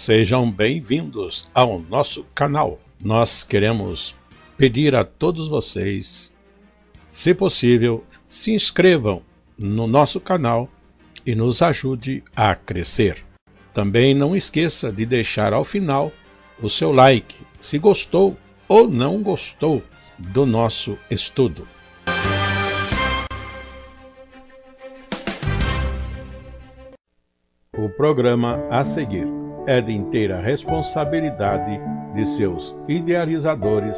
Sejam bem-vindos ao nosso canal. Nós queremos pedir a todos vocês, se possível, se inscrevam no nosso canal e nos ajude a crescer. Também não esqueça de deixar ao final o seu like, se gostou ou não gostou do nosso estudo. O programa a seguir é de inteira responsabilidade de seus idealizadores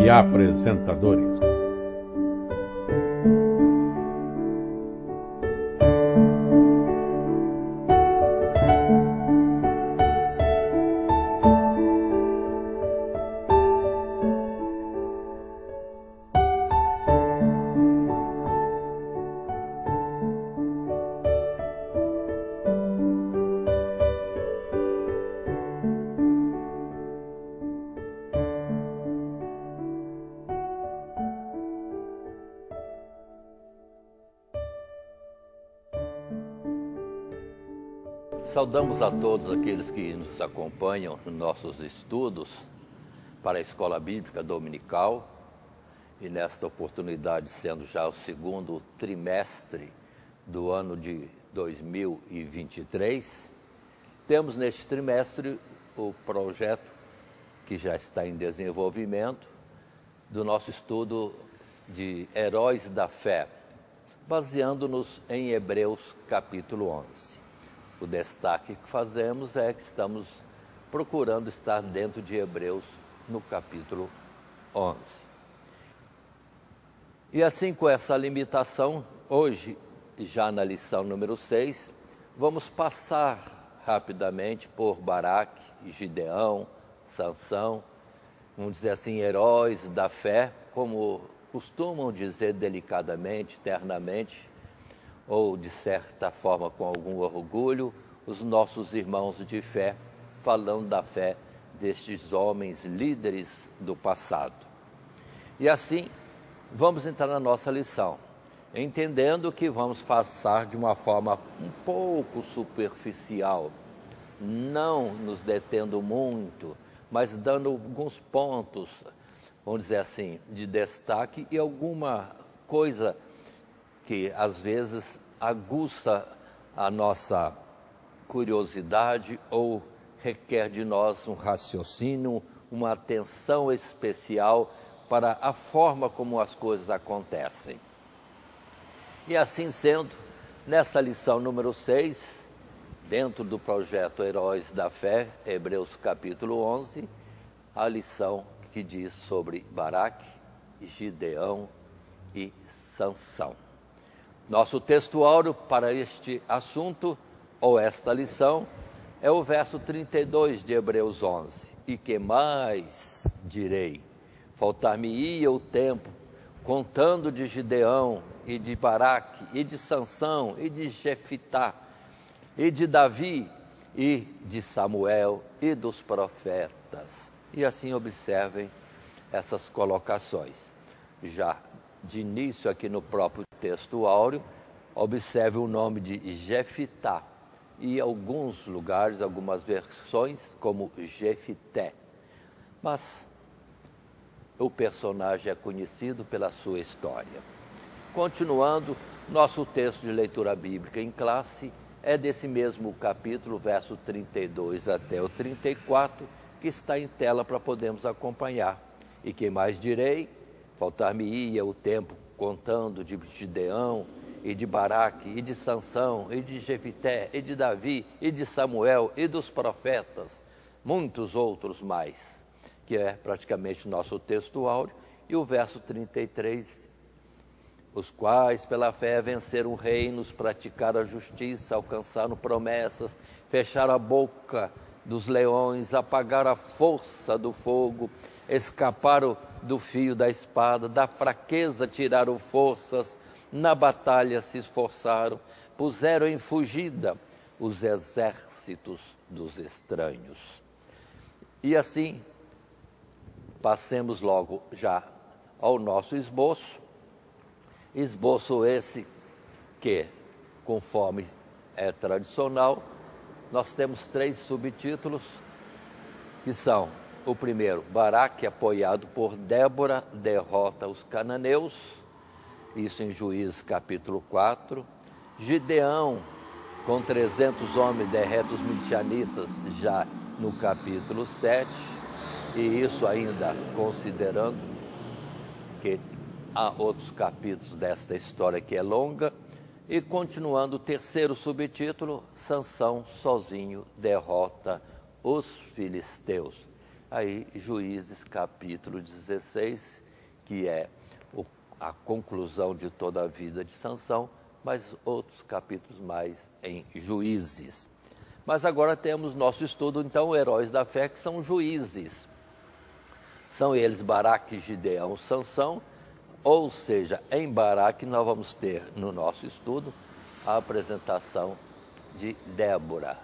e apresentadores. Saudamos a todos aqueles que nos acompanham nos nossos estudos para a Escola Bíblica Dominical e nesta oportunidade, sendo já o segundo trimestre do ano de 2023, temos neste trimestre o projeto que já está em desenvolvimento do nosso estudo de Heróis da Fé, baseando-nos em Hebreus capítulo 11. O destaque que fazemos é que estamos procurando estar dentro de Hebreus no capítulo 11. E assim, com essa limitação, hoje, já na lição número 6, vamos passar rapidamente por Baraque, Gideão, Sansão, vamos dizer assim, heróis da fé, como costumam dizer delicadamente, ternamente, ou de certa forma com algum orgulho, os nossos irmãos de fé, falando da fé destes homens líderes do passado. E assim, vamos entrar na nossa lição, entendendo que vamos passar de uma forma um pouco superficial, não nos detendo muito, mas dando alguns pontos, vamos dizer assim, de destaque e alguma coisa que às vezes aguça a nossa curiosidade ou requer de nós um raciocínio, uma atenção especial para a forma como as coisas acontecem. E assim sendo, nessa lição número 6, dentro do projeto Heróis da Fé, Hebreus capítulo 11, a lição que diz sobre Baraque, Gideão e Sansão. Nosso textuário para este assunto, ou esta lição, é o verso 32 de Hebreus 11. E que mais direi? Faltar-me-ia o tempo, contando de Gideão, e de Baraque, e de Sansão, e de Jefitá, e de Davi, e de Samuel, e dos profetas. E assim observem essas colocações. Já de início aqui no próprio texto áureo, observe o nome de Jefitá e alguns lugares, algumas versões como Jefité, mas o personagem é conhecido pela sua história. Continuando, nosso texto de leitura bíblica em classe é desse mesmo capítulo, verso 32 até o 34, que está em tela para podermos acompanhar. E que mais direi? Faltar-me-ia o tempo contando de Gideão, e de Baraque, e de Sansão, e de Jefité, e de Davi, e de Samuel, e dos profetas, muitos outros mais, que é praticamente o nosso texto áureo, e o verso 33, os quais pela fé venceram reinos, praticaram a justiça, alcançaram promessas, fecharam a boca dos leões, apagaram a força do fogo, escaparam do fio da espada, da fraqueza tiraram forças, na batalha se esforçaram, puseram em fugida os exércitos dos estranhos. E assim, passemos logo já ao nosso esboço esse que, conforme é tradicional, nós temos 3 subtítulos que são, o primeiro, Baraque, apoiado por Débora, derrota os cananeus, isso em Juízes capítulo 4. Gideão, com 300 homens, derrota os midianitas, já no capítulo 7, e isso ainda considerando que há outros capítulos desta história que é longa. E continuando o terceiro subtítulo, Sansão sozinho derrota os filisteus. Aí Juízes capítulo 16, que é a conclusão de toda a vida de Sansão, mas outros capítulos mais em Juízes. Mas agora temos nosso estudo, então, heróis da fé, que são juízes. São eles Baraque, Gideão, Sansão. Ou seja, em Baraque nós vamos ter no nosso estudo a apresentação de Débora.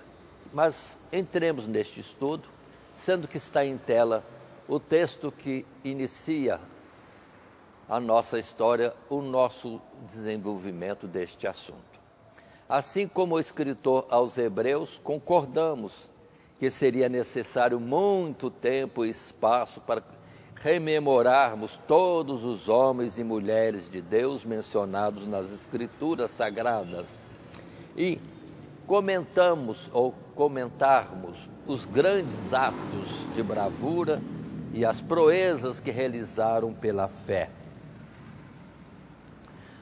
Mas entremos neste estudo, sendo que está em tela o texto que inicia a nossa história, o nosso desenvolvimento deste assunto. Assim como o escritor aos Hebreus, concordamos que seria necessário muito tempo e espaço para rememorarmos todos os homens e mulheres de Deus mencionados nas Escrituras Sagradas e comentarmos os grandes atos de bravura e as proezas que realizaram pela fé.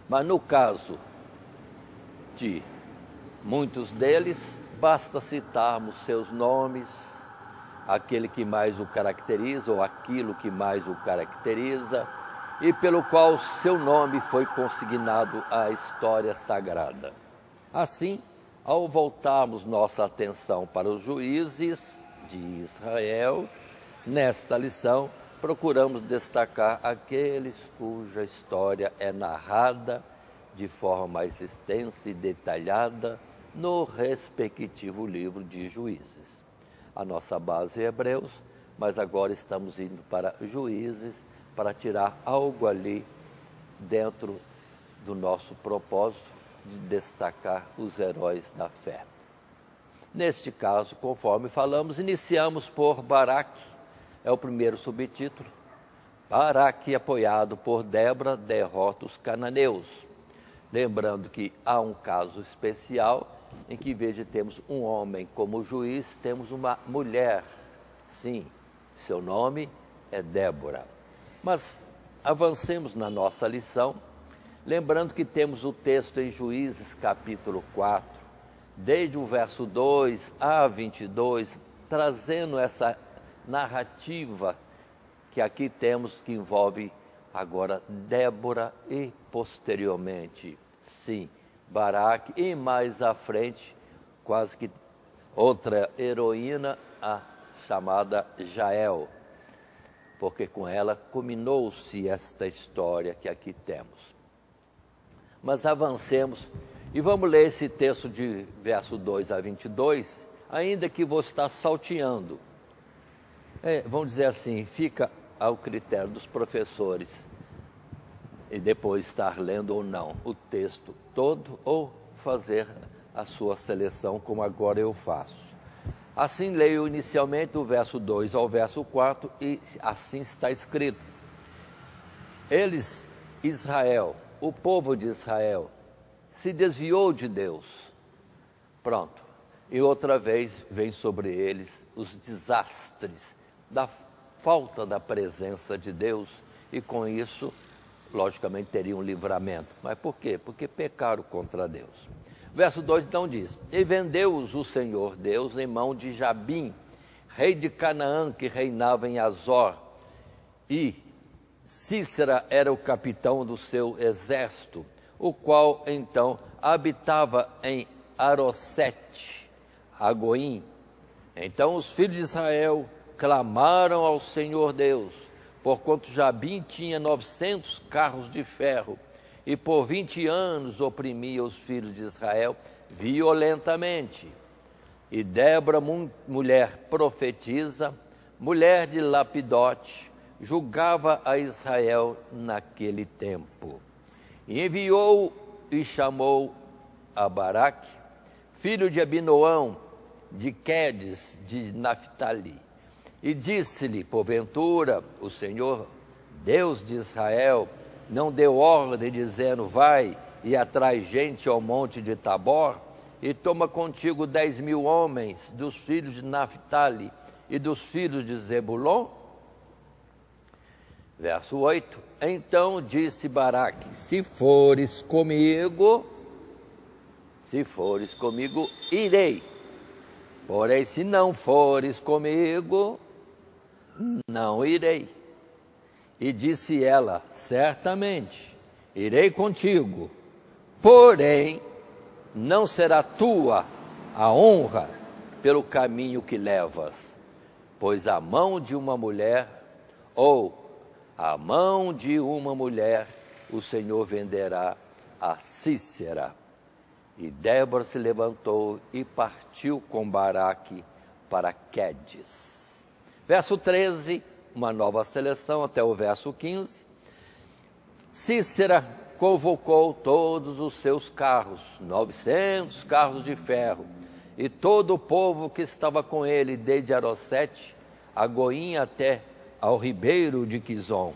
Mas no caso de muitos deles, basta citarmos seus nomes, aquele que mais o caracteriza ou aquilo que mais o caracteriza e pelo qual seu nome foi consignado à história sagrada. Assim, ao voltarmos nossa atenção para os juízes de Israel, nesta lição procuramos destacar aqueles cuja história é narrada de forma mais extensa e detalhada no respectivo livro de Juízes. A nossa base é Hebreus, mas agora estamos indo para Juízes para tirar algo ali dentro do nosso propósito de destacar os heróis da fé. Neste caso, conforme falamos, iniciamos por Baraque, é o primeiro subtítulo. Baraque, apoiado por Débora, derrota os cananeus. Lembrando que há um caso especial em que, em vez de termos um homem como juiz, temos uma mulher. Sim, seu nome é Débora. Mas avancemos na nossa lição, lembrando que temos o texto em Juízes capítulo 4, desde o verso 2 a 22, trazendo essa narrativa que aqui temos, que envolve agora Débora e posteriormente, sim, Baraque, e mais à frente, quase que outra heroína, a chamada Jael, porque com ela culminou-se esta história que aqui temos. Mas avancemos e vamos ler esse texto de verso 2 a 22, ainda que vou estar salteando. Vamos dizer assim, fica ao critério dos professores e depois estar lendo ou não o texto todo ou fazer a sua seleção como agora eu faço. Assim leio inicialmente do verso 2 ao verso 4 e assim está escrito. Eles, Israel, o povo de Israel, se desviou de Deus. Pronto. E outra vez vem sobre eles os desastres da falta da presença de Deus e com isso, logicamente, teriam um livramento. Mas por quê? Porque pecaram contra Deus. Verso 2 então diz: E vendeu-os o Senhor Deus em mão de Jabim, rei de Canaã, que reinava em Azor, e Cícera era o capitão do seu exército, o qual então habitava em Arosete, Agoim. Então os filhos de Israel clamaram ao Senhor Deus, porquanto Jabim tinha 900 carros de ferro, e por 20 anos oprimia os filhos de Israel violentamente. E Débora, mulher profetisa, mulher de Lapidote, julgava a Israel naquele tempo. E enviou e chamou a Baraque, filho de Abinoão, de Quedes, de Naphtali, E disse-lhe, porventura, o Senhor, Deus de Israel, não deu ordem dizendo, vai e atrai gente ao monte de Tabor, e toma contigo 10.000 homens dos filhos de Naphtali e dos filhos de Zebulon? Verso 8, então disse Baraque, se fores comigo, irei. Porém, se não fores comigo, não irei. E disse ela, certamente, irei contigo, porém, não será tua a honra pelo caminho que levas, pois a mão de uma mulher, o Senhor venderá a Sísera. E Débora se levantou e partiu com Baraque para Quedes. Verso 13, uma nova seleção até o verso 15. Sísera convocou todos os seus carros, 900 carros de ferro, e todo o povo que estava com ele, desde Arosete, a Goim até ao ribeiro de Quizon.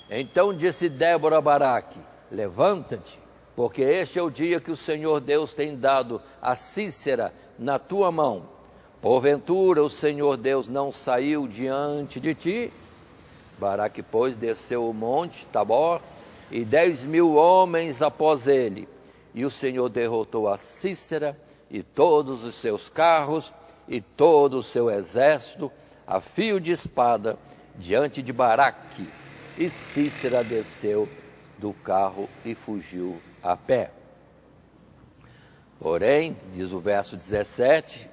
Então disse Débora a Baraque, levanta-te, porque este é o dia que o Senhor Deus tem dado a Sísera na tua mão. Porventura o Senhor Deus não saiu diante de ti? Baraque, pois, desceu o monte Tabor, e 10.000 homens após ele. E o Senhor derrotou a Sísera, e todos os seus carros, e todo o seu exército, a fio de espada, diante de Baraque. E Sísera desceu do carro e fugiu a pé. Porém, diz o verso 17,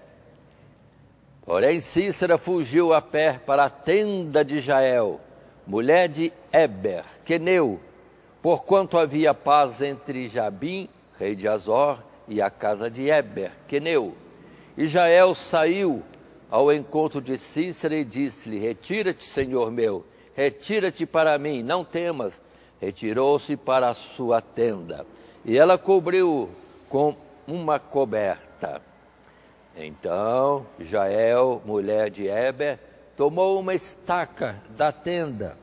porém Sísera fugiu a pé para a tenda de Jael, mulher de Eber, queneu, porquanto havia paz entre Jabim, rei de Azor, e a casa de Eber, queneu. E Jael saiu ao encontro de Sísera e disse-lhe, retira-te, senhor meu, retira-te para mim, não temas. Retirou-se para a sua tenda, e ela cobriu-o com uma coberta. Então Jael, mulher de Eber, tomou uma estaca da tenda,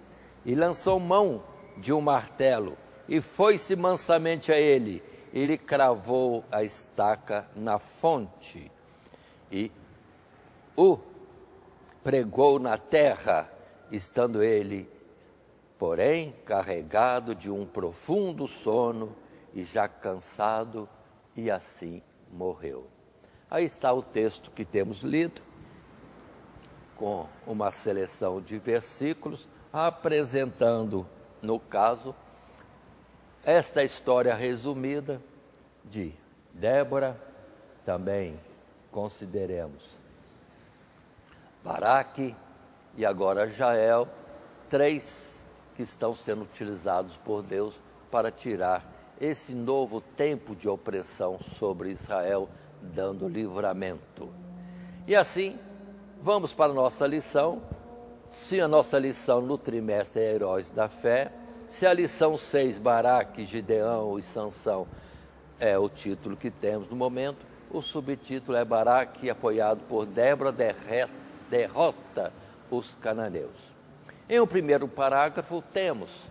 e lançou mão de um martelo, e foi-se mansamente a ele, e lhe cravou a estaca na fonte, e o pregou na terra, estando ele, porém, carregado de um profundo sono, e já cansado, e assim morreu. Aí está o texto que temos lido, com uma seleção de versículos, apresentando, no caso, esta história resumida de Débora, também consideremos Baraque e agora Jael, 3 que estão sendo utilizados por Deus para tirar esse novo tempo de opressão sobre Israel, dando livramento. E assim, vamos para a nossa lição. Se a nossa lição no trimestre é Heróis da Fé, se a lição 6, Baraque, Gideão e Sansão, é o título que temos no momento, o subtítulo é Baraque, apoiado por Débora, derrota os cananeus. Em um primeiro parágrafo temos,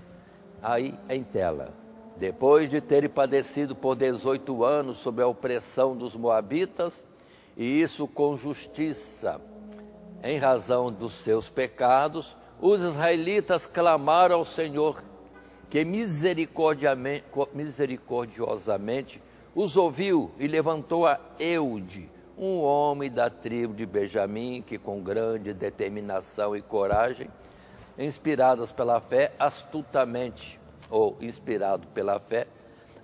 aí em tela, depois de terem padecido por 18 anos sob a opressão dos moabitas, e isso com justiça, em razão dos seus pecados, os israelitas clamaram ao Senhor, que misericordiosamente os ouviu e levantou a Eude, um homem da tribo de Benjamim, que com grande determinação e coragem, inspirado pela fé,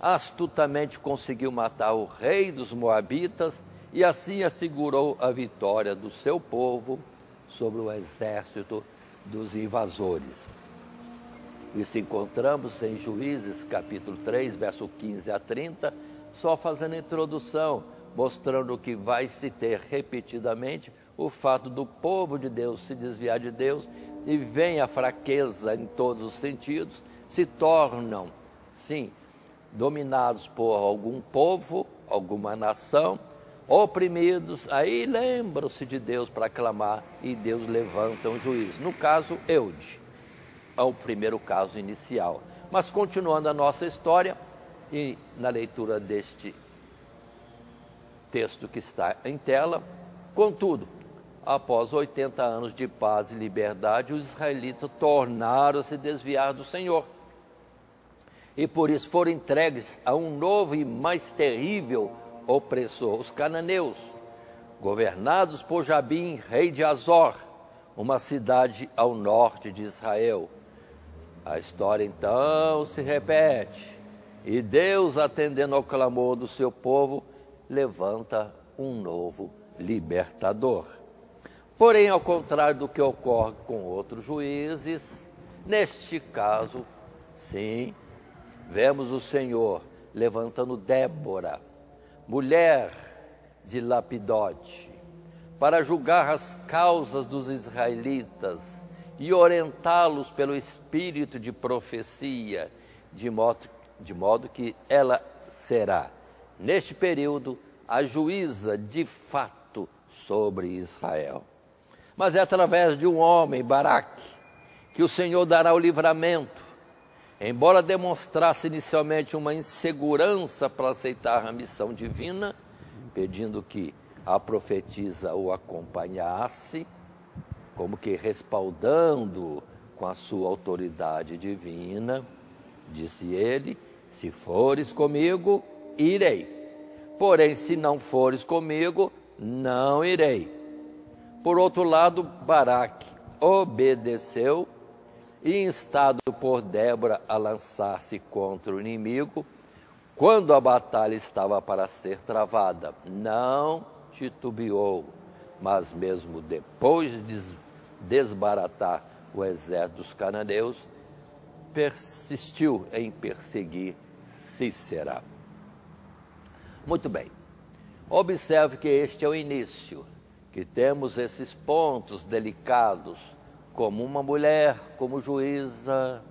astutamente conseguiu matar o rei dos moabitas e assim assegurou a vitória do seu povo sobre o exército dos invasores. Isso encontramos em Juízes capítulo 3, verso 15 a 30, só fazendo a introdução, mostrando que vai se ter repetidamente o fato do povo de Deus se desviar de Deus e vem a fraqueza em todos os sentidos, se tornam, sim, dominados por algum povo, alguma nação, oprimidos, aí lembram-se de Deus para clamar e Deus levanta um juiz. No caso, Eude, é o primeiro caso inicial. Mas continuando a nossa história, e na leitura deste texto que está em tela, contudo, após 80 anos de paz e liberdade, os israelitas tornaram a se desviar do Senhor. E por isso foram entregues a um novo e mais terrível opressor, os cananeus, governados por Jabim, rei de Azor, uma cidade ao norte de Israel. A história então se repete, e Deus, atendendo ao clamor do seu povo, levanta um novo libertador. Porém, ao contrário do que ocorre com outros juízes, neste caso, sim, vemos o Senhor levantando Débora, mulher de Lapidote, para julgar as causas dos israelitas e orientá-los pelo espírito de profecia, de modo que ela será, neste período, a juíza de fato sobre Israel. Mas é através de um homem, Baraque, que o Senhor dará o livramento. Embora demonstrasse inicialmente uma insegurança para aceitar a missão divina, pedindo que a profetisa o acompanhasse, como que respaldando com a sua autoridade divina, disse ele: se fores comigo, irei. Porém, se não fores comigo, não irei. Por outro lado, Baraque obedeceu e, instado por Débora a lançar-se contra o inimigo, quando a batalha estava para ser travada, não titubeou, mas mesmo depois de desbaratar o exército dos cananeus, persistiu em perseguir Sísera. Muito bem, observe que este é o início, que temos esses pontos delicados, como uma mulher, como juíza.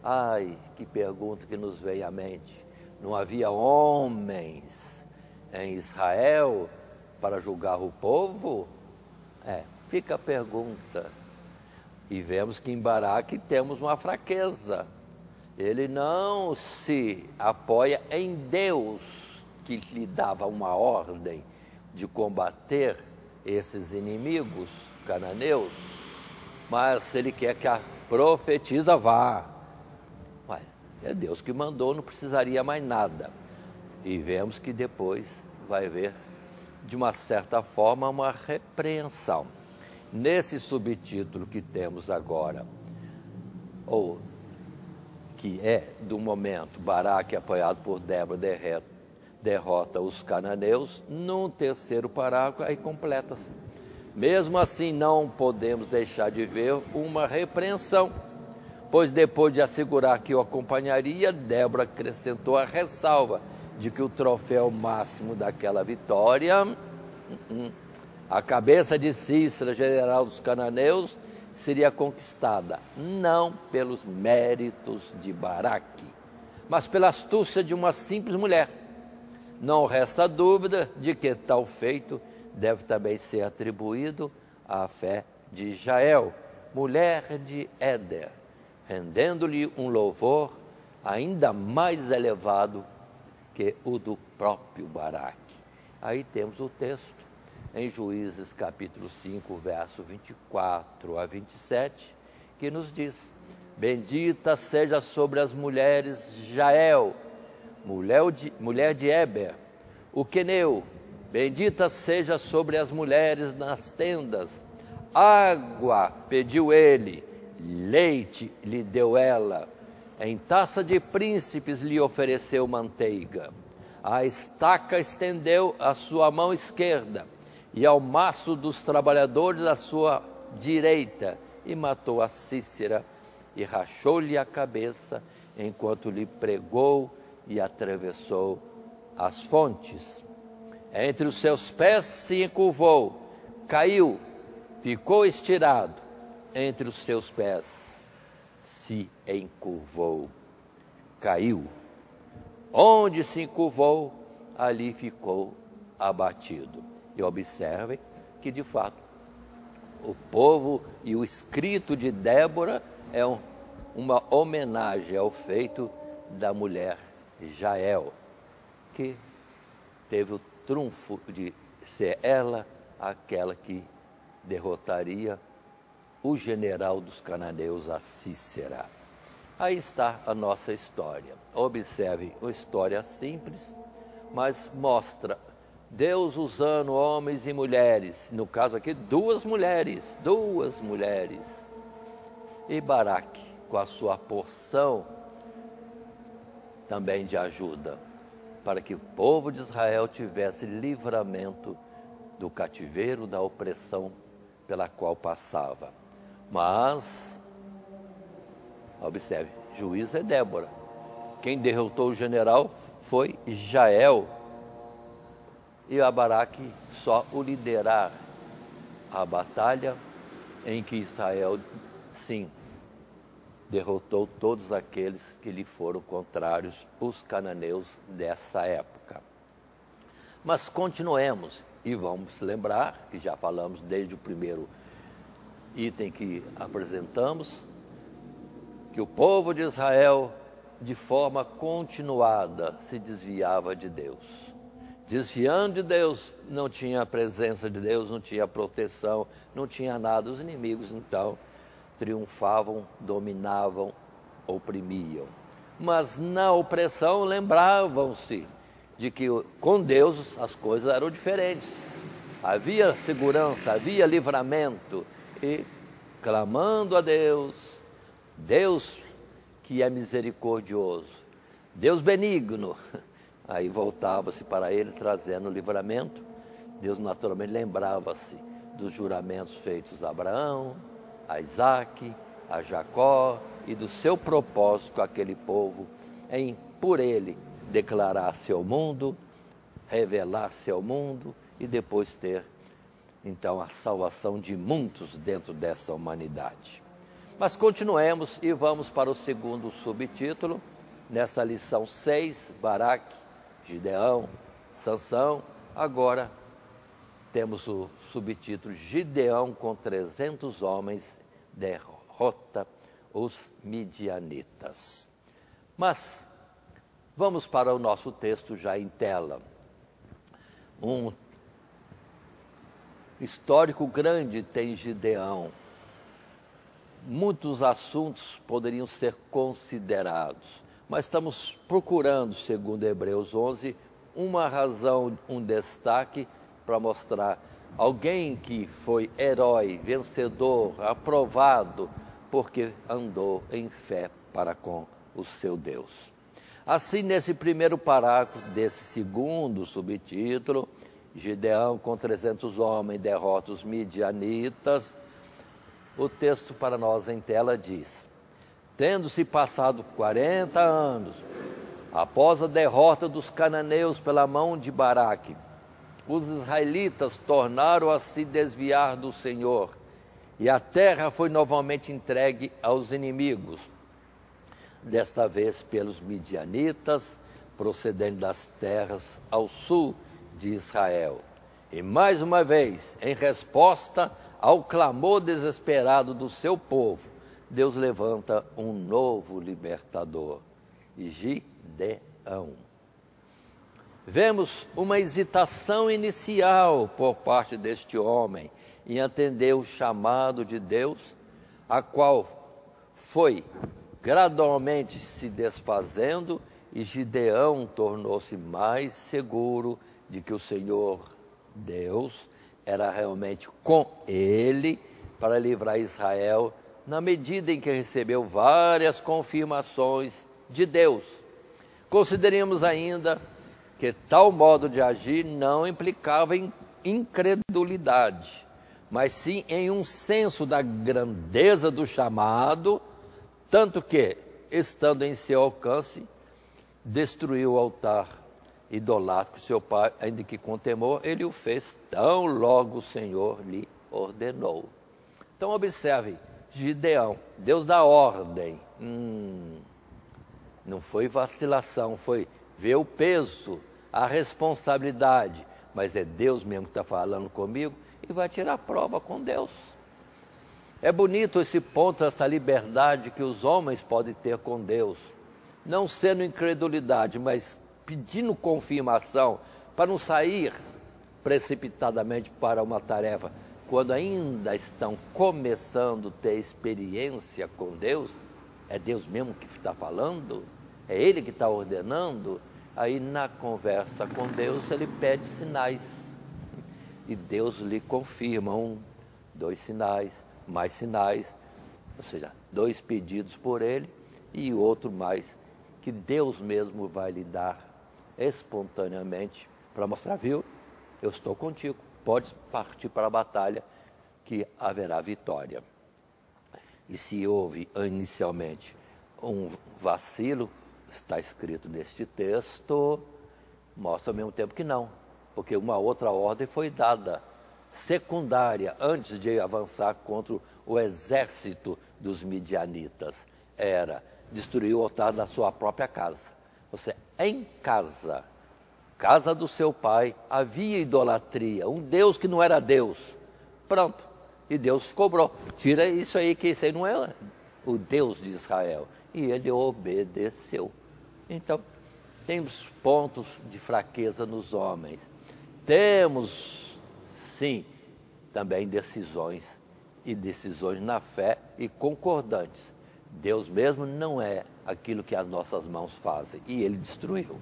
Ai, que pergunta que nos veio à mente. Não havia homens em Israel para julgar o povo? Fica a pergunta. E vemos que em Baraque temos uma fraqueza. Ele não se apoia em Deus, que lhe dava uma ordem de combater esses inimigos cananeus, mas ele quer que a profetisa vá. Ué, é Deus que mandou, não precisaria mais nada. E vemos que depois vai haver, de uma certa forma, uma repreensão. Nesse subtítulo que temos agora, ou que é do momento, Baraque, apoiado por Débora, derrota os cananeus, num terceiro parágrafo, aí completa-se. Mesmo assim, não podemos deixar de ver uma repreensão, pois depois de assegurar que o acompanharia, Débora acrescentou a ressalva de que o troféu máximo daquela vitória, a cabeça de Sísera, general dos cananeus, seria conquistada não pelos méritos de Baraque, mas pela astúcia de uma simples mulher. Não resta dúvida de que tal feito deve também ser atribuído à fé de Jael, mulher de Éder, rendendo-lhe um louvor ainda mais elevado que o do próprio Baraque. Aí temos o texto, em Juízes capítulo 5, verso 24 a 27, que nos diz: bendita seja sobre as mulheres Jael, mulher de Éber, o queneu, bendita seja sobre as mulheres nas tendas. Água pediu ele, leite lhe deu ela, em taça de príncipes lhe ofereceu manteiga. A estaca estendeu a sua mão esquerda, e ao maço dos trabalhadores a sua direita, e matou a Sísera, e rachou-lhe a cabeça, enquanto lhe pregou e atravessou as fontes. Entre os seus pés se encurvou, caiu, ficou estirado, entre os seus pés se encurvou, caiu. Onde se encurvou, ali ficou abatido. E observem que, de fato, o povo e o escrito de Débora é uma homenagem ao feito da mulher Jael, que teve o trunfo de ser ela aquela que derrotaria o general dos cananeus, a Sísera. Aí está a nossa história. Observe, uma história simples, mas mostra Deus usando homens e mulheres, no caso aqui duas mulheres, e Baraque com a sua porção também de ajuda, para que o povo de Israel tivesse livramento do cativeiro, da opressão pela qual passava. Mas, observe, juiz é Débora. Quem derrotou o general foi Jael. E a Baraque só o liderar a batalha em que Israel, sim, derrotou todos aqueles que lhe foram contrários, os cananeus dessa época. Mas continuemos e vamos lembrar, que já falamos desde o primeiro item que apresentamos, que o povo de Israel, de forma continuada, se desviava de Deus. Desviando de Deus, não tinha a presença de Deus, não tinha proteção, não tinha nada. Os inimigos, então, triunfavam, dominavam, oprimiam. Mas na opressão, lembravam-se de que com Deus as coisas eram diferentes. Havia segurança, havia livramento. E clamando a Deus, Deus que é misericordioso, Deus benigno, aí voltava-se para ele trazendo livramento. Deus naturalmente lembrava-se dos juramentos feitos a Abraão, a Isaque, a Jacó e do seu propósito com aquele povo em, por ele, declarar-se ao mundo, revelar-se ao mundo e depois ter, então, a salvação de muitos dentro dessa humanidade. Mas continuemos e vamos para o segundo subtítulo, nessa lição 6, Baraque, Gideão, Sansão. Agora temos o subtítulo Gideão com 300 homens derrota os midianitas. Mas vamos para o nosso texto já em tela. Um histórico grande tem Gideão. Muitos assuntos poderiam ser considerados, mas estamos procurando, segundo Hebreus 11, uma razão, um destaque para mostrar alguém que foi herói, vencedor, aprovado, porque andou em fé para com o seu Deus. Assim, nesse primeiro parágrafo desse segundo subtítulo, Gideão com 300 homens derrota os midianitas, o texto para nós em tela diz: tendo-se passado 40 anos, após a derrota dos cananeus pela mão de Baraque, os israelitas tornaram a se desviar do Senhor, e a terra foi novamente entregue aos inimigos, desta vez pelos midianitas, procedendo das terras ao sul de Israel. E mais uma vez, em resposta ao clamor desesperado do seu povo, Deus levanta um novo libertador, Gideão. Vemos uma hesitação inicial por parte deste homem em atender o chamado de Deus, a qual foi gradualmente se desfazendo, e Gideão tornou-se mais seguro de que o Senhor Deus era realmente com ele para livrar Israel, na medida em que recebeu várias confirmações de Deus. Consideremos ainda que tal modo de agir não implicava em incredulidade, mas sim em um senso da grandeza do chamado, tanto que, estando em seu alcance, destruiu o altar idolátrico. Seu pai, ainda que com temor, ele o fez tão logo o Senhor lhe ordenou. Então observe, Gideão, Deus dá ordem, não foi vacilação, foi ver o peso, a responsabilidade, mas é Deus mesmo que está falando comigo, e vai tirar prova com Deus. É bonito esse ponto, essa liberdade que os homens podem ter com Deus, não sendo incredulidade, mas pedindo confirmação, para não sair precipitadamente para uma tarefa, quando ainda estão começando a ter experiência com Deus. É Deus mesmo que está falando? É Ele que está ordenando? Aí na conversa com Deus ele pede sinais, e Deus lhe confirma 1, 2 sinais, mais sinais, ou seja, 2 pedidos por ele e outro mais, que Deus mesmo vai lhe dar espontaneamente, para mostrar, viu, eu estou contigo, pode partir para a batalha, que haverá vitória. E se houve inicialmente um vacilo, está escrito neste texto, mostra ao mesmo tempo que não, porque uma outra ordem foi dada, secundária, antes de avançar contra o exército dos midianitas, era destruir o altar da sua própria casa. Você, em casa, casa do seu pai, havia idolatria, um Deus que não era Deus. Pronto, e Deus cobrou, tira isso aí, que isso aí não é o Deus de Israel. E ele obedeceu. Então, temos pontos de fraqueza nos homens. Temos, sim, também decisões, e decisões na fé e concordantes. Deus mesmo não é aquilo que as nossas mãos fazem, e ele destruiu.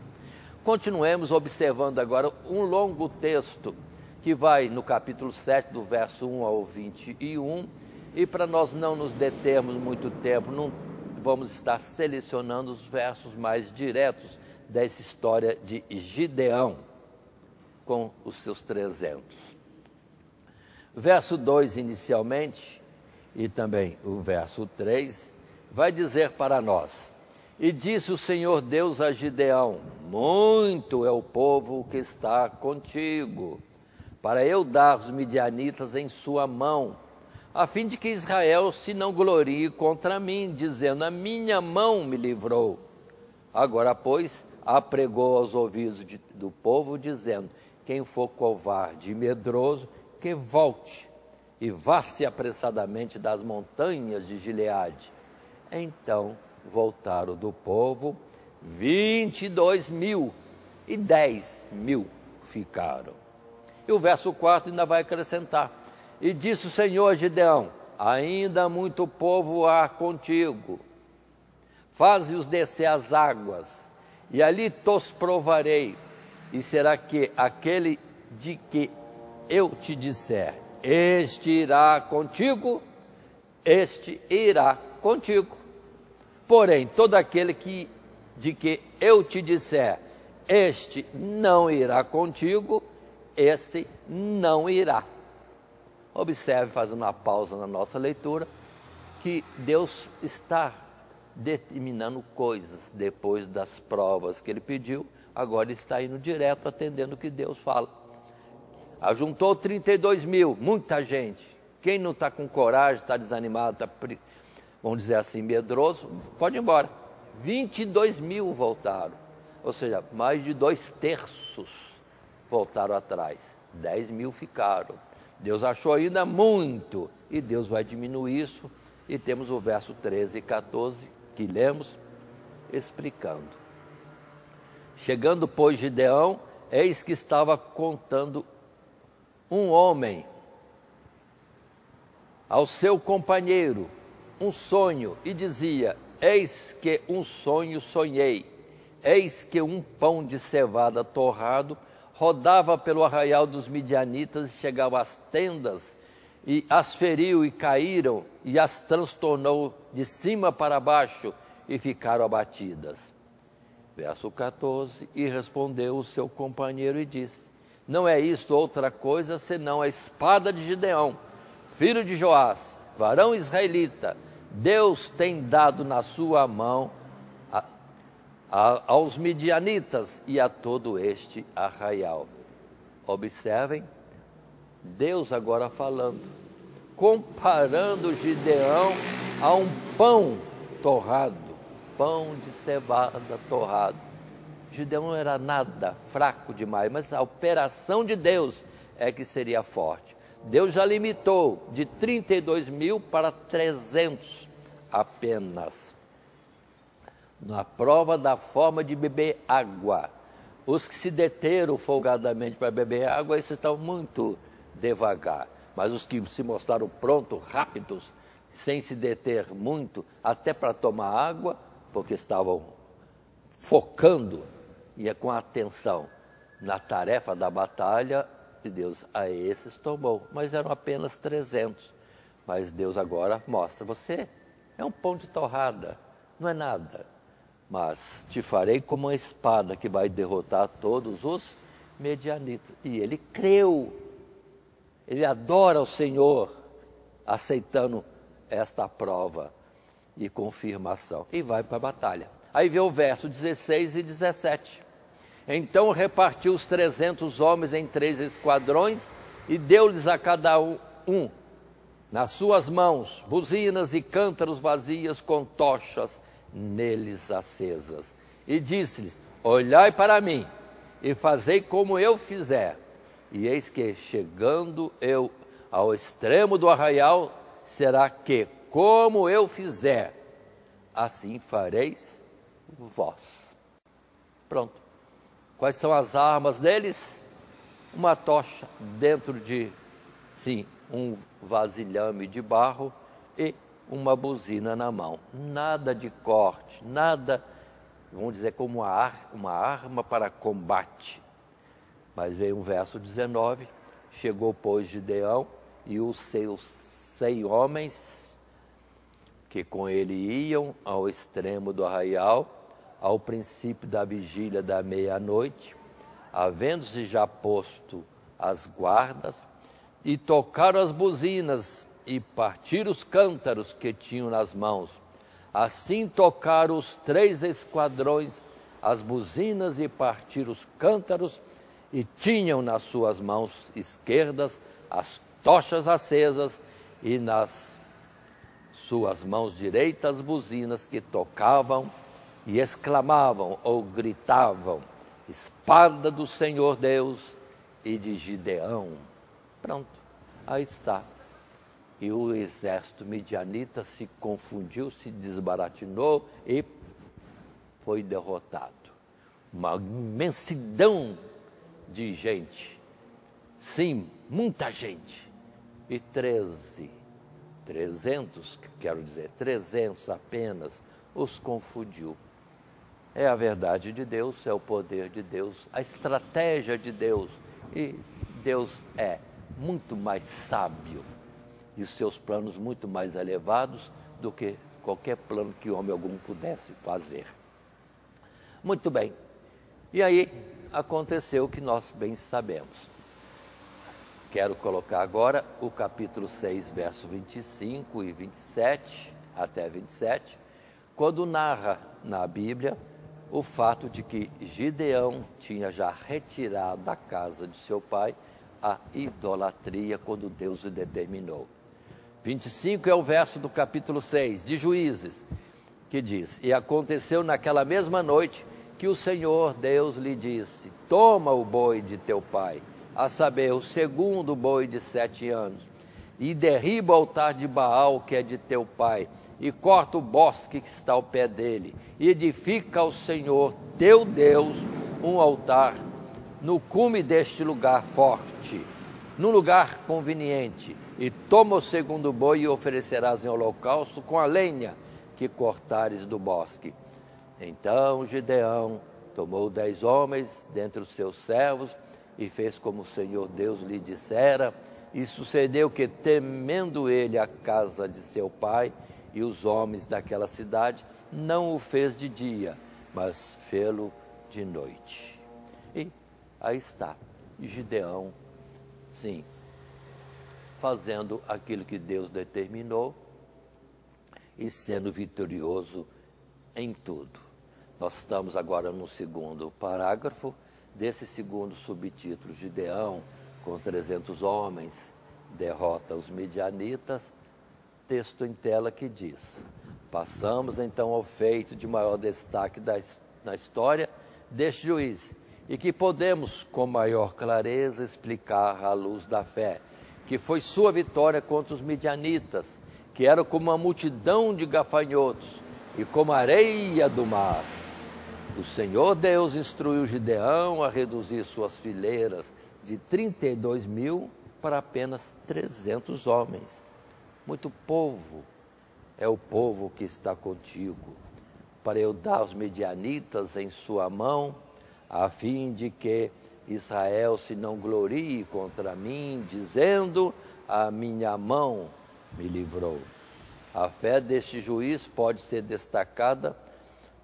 Continuemos observando agora um longo texto, que vai no capítulo 7, do verso 1 ao 21, e para nós não nos determos muito tempo, não vamos estar selecionando os versos mais diretos dessa história de Gideão, com os seus 300. Verso 2 inicialmente, e também o verso 3, vai dizer para nós: e disse o Senhor Deus a Gideão, muito é o povo que está contigo, para eu dar os midianitas em sua mão, a fim de que Israel se não glorie contra mim, dizendo, a minha mão me livrou. Agora, pois, apregou aos ouvidos do povo, dizendo, quem for covarde e medroso, que volte e vá-se apressadamente das montanhas de Gileade. Então voltaram do povo 22.000, e 10.000 ficaram. E o verso 4 ainda vai acrescentar, e disse o Senhor a Gideão, ainda muito povo há contigo, faze-os descer as águas, e ali tos provarei, e será que aquele de que eu te disser, este irá contigo, este irá contigo. Porém, todo aquele de que eu te disser, este não irá contigo, esse não irá. Observe, fazendo uma pausa na nossa leitura, que Deus está determinando coisas depois das provas que ele pediu, agora está indo direto atendendo o que Deus fala. Ajuntou 32.000, muita gente. Quem não está com coragem, está desanimado, está, vamos dizer assim, medroso, pode ir embora. 22.000 voltaram, ou seja, mais de 2/3 voltaram atrás, 10.000 ficaram. Deus achou ainda muito, e Deus vai diminuir isso, e temos o verso 13 e 14, que lemos, explicando. Chegando, pois, Gideão, eis que estava contando um homem ao seu companheiro um sonho, e dizia, eis que um sonho sonhei, eis que um pão de cevada torrado rodava pelo arraial dos midianitas e chegava às tendas, e as feriu e caíram, e as transtornou de cima para baixo, e ficaram abatidas. Verso 14, e respondeu o seu companheiro e disse, não é isto outra coisa, senão a espada de Gideão, filho de Joás, varão israelita. Deus tem dado na sua mão aos midianitas e a todo este arraial. Observem, Deus agora falando, comparando Gideão a um pão torrado, pão de cevada torrado. Gideão era nada, fraco demais, mas a operação de Deus é que seria forte. Deus já limitou de 32 mil para 300 apenas. Na prova da forma de beber água. Os que se deteram folgadamente para beber água, esses estão muito devagar. Mas os que se mostraram prontos, rápidos, sem se deter muito, até para tomar água, porque estavam focando e com atenção na tarefa da batalha, e Deus a esses tomou. Mas eram apenas 300. Mas Deus agora mostra, você é um pão de torrada, não é nada. Mas te farei como uma espada que vai derrotar todos os medianitas. E ele creu. Ele adora o Senhor, aceitando esta prova e confirmação. E vai para a batalha. Aí vê o verso 16 e 17. Então repartiu os 300 homens em 3 esquadrões e deu-lhes a cada um, nas suas mãos, buzinas e cântaros vazias com tochas neles acesas. E disse-lhes, olhai para mim e fazei como eu fizer. E eis que, chegando eu ao extremo do arraial, será que, como eu fizer, assim fareis vós. Pronto. Quais são as armas deles? Uma tocha dentro de, sim, um vasilhame de barro e uma buzina na mão. Nada de corte, nada, vamos dizer, como uma arma para combate. Mas veio um verso 19, chegou, pois, Gideão e os seus 100 homens que com ele iam ao extremo do arraial, ao princípio da vigília da meia-noite, havendo-se já posto as guardas, e tocaram as buzinas e partiram os cântaros que tinham nas mãos. Assim tocaram os 3 esquadrões as buzinas e partiram os cântaros, e tinham nas suas mãos esquerdas as tochas acesas, e nas suas mãos direitas as buzinas que tocavam e exclamavam ou gritavam, espada do Senhor Deus e de Gideão. Pronto, aí está. E o exército midianita se confundiu, se desbaratinou e foi derrotado. Uma imensidão de gente, sim, muita gente. E 300 apenas, os confundiu. É a verdade de Deus, é o poder de Deus, a estratégia de Deus. E Deus é muito mais sábio e os seus planos muito mais elevados do que qualquer plano que homem algum pudesse fazer. Muito bem. E aí aconteceu o que nós bem sabemos. Quero colocar agora o capítulo 6, verso 25 e 27, até 27, quando narra na Bíblia o fato de que Gideão tinha já retirado da casa de seu pai a idolatria quando Deus o determinou. 25 é o verso do capítulo 6 de Juízes, que diz, e aconteceu naquela mesma noite que o Senhor Deus lhe disse, toma o boi de teu pai, a saber, o segundo boi de 7 anos, e derriba o altar de Baal que é de teu pai, e corta o bosque que está ao pé dele, e edifica ao Senhor teu Deus um altar no cume deste lugar forte, num lugar conveniente, e toma o segundo boi e oferecerás em holocausto com a lenha que cortares do bosque. Então Gideão tomou 10 homens dentre os seus servos e fez como o Senhor Deus lhe dissera, e sucedeu que, temendo ele a casa de seu pai e os homens daquela cidade, não o fez de dia, mas fê-lo de noite. E aí está, Gideão, sim, fazendo aquilo que Deus determinou e sendo vitorioso em tudo. Nós estamos agora no segundo parágrafo desse segundo subtítulo, Gideão, com 300 homens, derrota os midianitas, texto em tela que diz, passamos então ao feito de maior destaque na história deste juiz, e que podemos com maior clareza explicar à luz da fé, que foi sua vitória contra os midianitas, que eram como uma multidão de gafanhotos e como a areia do mar. O Senhor Deus instruiu Gideão a reduzir suas fileiras de 32.000 para apenas 300 homens. Muito povo é o povo que está contigo, para eu dar os midianitas em sua mão, a fim de que Israel se não glorie contra mim, dizendo, a minha mão me livrou. A fé deste juiz pode ser destacada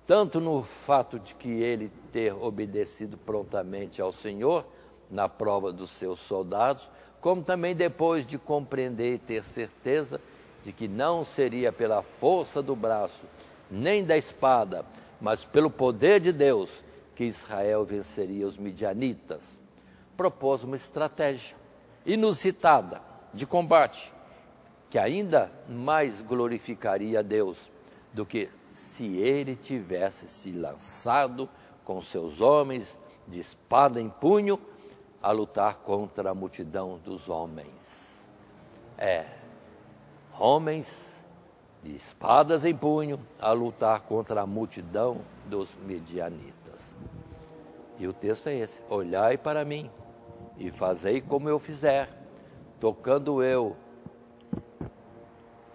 tanto no fato de que ele ter obedecido prontamente ao Senhor na prova dos seus soldados, como também depois de compreender e ter certeza de que não seria pela força do braço, nem da espada, mas pelo poder de Deus, que Israel venceria os midianitas. Propôs uma estratégia inusitada de combate, que ainda mais glorificaria a Deus do que se ele tivesse se lançado com seus homens de espada em punho a lutar contra a multidão dos homens. Homens de espadas em punho a lutar contra a multidão dos midianitas. E o texto é esse: olhai para mim e fazei como eu fizer, tocando eu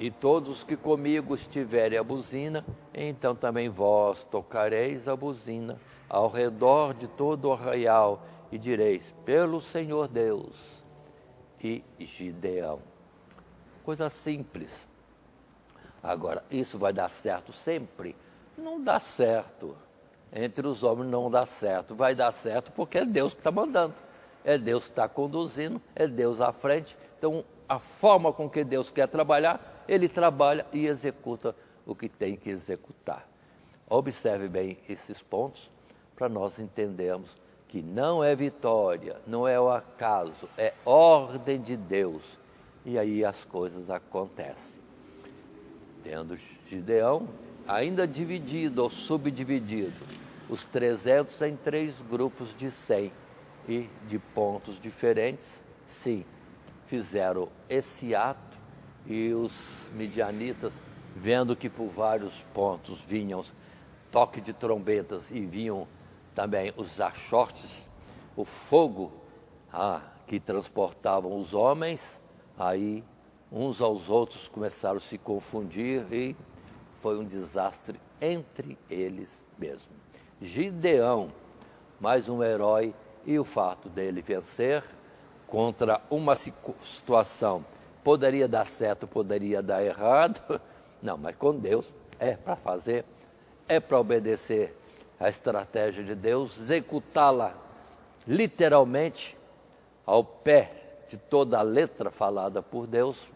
e todos que comigo estiverem a buzina, então também vós tocareis a buzina ao redor de todo o arraial e direis, pelo Senhor Deus e Gideão. Coisa simples. Agora, isso vai dar certo sempre? Não dá certo. Entre os homens não dá certo. Vai dar certo porque é Deus que está mandando. É Deus que está conduzindo, é Deus à frente. Então, a forma com que Deus quer trabalhar, Ele trabalha e executa o que tem que executar. Observe bem esses pontos para nós entendermos que não é vitória, não é o acaso, é ordem de Deus. E aí as coisas acontecem. Tendo Gideão ainda dividido ou subdividido os 300 em 3 grupos de 100 e de pontos diferentes, sim, fizeram esse ato e os midianitas, vendo que por vários pontos vinham toque de trombetas e vinham também os achortes, o fogo que transportavam os homens, aí uns aos outros começaram a se confundir e foi um desastre entre eles mesmos. Gideão, mais um herói, e o fato dele vencer contra uma situação, poderia dar certo, poderia dar errado, não, mas com Deus é para fazer, é para obedecer a estratégia de Deus, executá-la literalmente ao pé de toda a letra falada por Deus,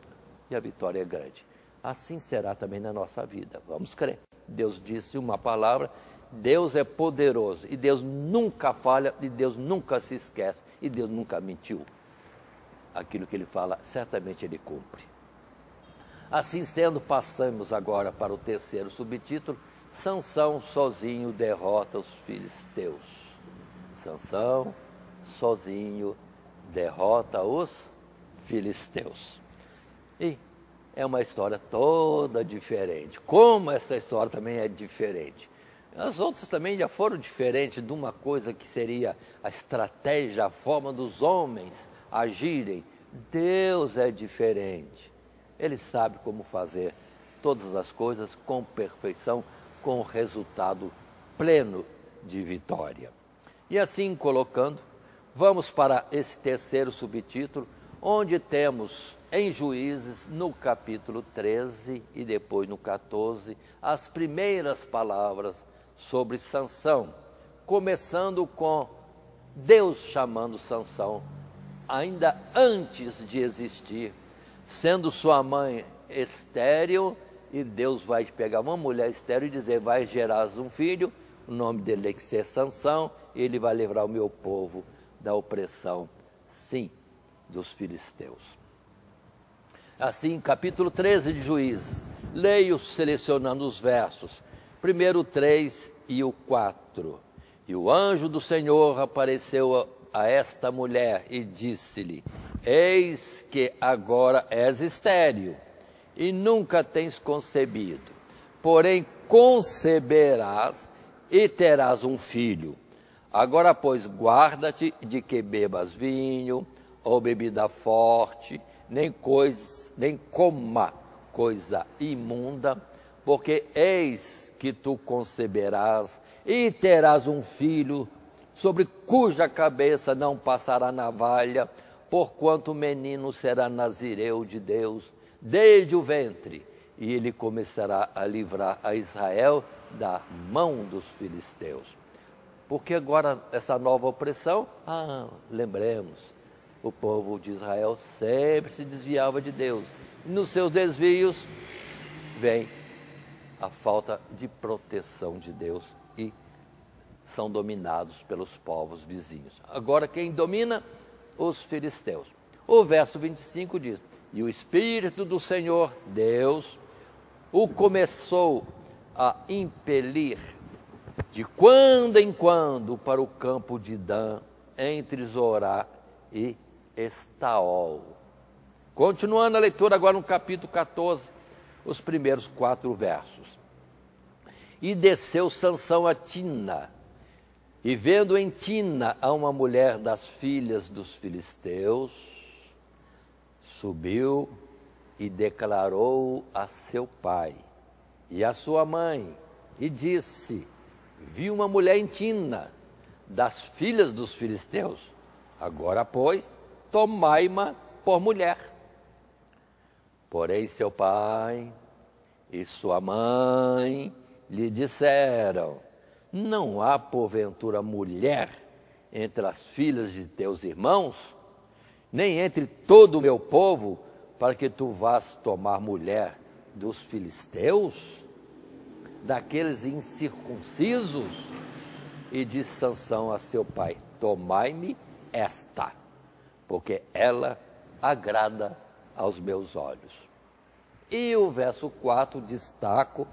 e a vitória é grande. Assim será também na nossa vida, vamos crer. Deus disse uma palavra, Deus é poderoso, e Deus nunca falha, e Deus nunca se esquece, e Deus nunca mentiu. Aquilo que Ele fala, certamente Ele cumpre. Assim sendo, passamos agora para o terceiro subtítulo, Sansão sozinho derrota os filisteus. Sansão sozinho derrota os filisteus. E é uma história toda diferente. Como essa história também é diferente. As outras também já foram diferentes de uma coisa que seria a estratégia, a forma dos homens agirem. Deus é diferente. Ele sabe como fazer todas as coisas com perfeição, com resultado pleno de vitória. E assim colocando, vamos para esse terceiro subtítulo, onde temos em Juízes, no capítulo 13 e depois no 14, as primeiras palavras sobre Sansão, começando com Deus chamando Sansão, ainda antes de existir, sendo sua mãe estéril, e Deus vai pegar uma mulher estéril e dizer, vai gerar um filho, o nome dele tem que ser Sansão, e ele vai livrar o meu povo da opressão, sim, dos filisteus. Assim, capítulo 13 de Juízes, leio selecionando os versos, primeiro o 3 e o 4. E o anjo do Senhor apareceu a esta mulher e disse-lhe: eis que agora és estéril e nunca tens concebido, porém conceberás e terás um filho. Agora, pois, guarda-te de que bebas vinho ou bebida forte, nem coma coisa imunda, porque eis que tu conceberás e terás um filho, sobre cuja cabeça não passará navalha, porquanto o menino será nazireu de Deus desde o ventre, e ele começará a livrar a Israel da mão dos filisteus. Porque agora essa nova opressão, lembremos, o povo de Israel sempre se desviava de Deus. E nos seus desvios vem a falta de proteção de Deus e são dominados pelos povos vizinhos. Agora quem domina? Os filisteus. O verso 25 diz: e o Espírito do Senhor Deus o começou a impelir de quando em quando para o campo de Dan, entre Zorá e Estaol. Continuando a leitura agora no capítulo 14, os primeiros 4 versos. E desceu Sansão a Tina, e vendo em Tina a uma mulher das filhas dos filisteus, subiu e declarou a seu pai e a sua mãe, e disse: vi uma mulher em Tina, das filhas dos filisteus, agora, pois, tomai-ma por mulher. Porém, seu pai e sua mãe lhe disseram: não há, porventura, mulher entre as filhas de teus irmãos, nem entre todo o meu povo, para que tu vás tomar mulher dos filisteus, daqueles incircuncisos? E disse Sansão a seu pai: tomai-me esta, porque ela agrada aos meus olhos. E o verso 4, destaco,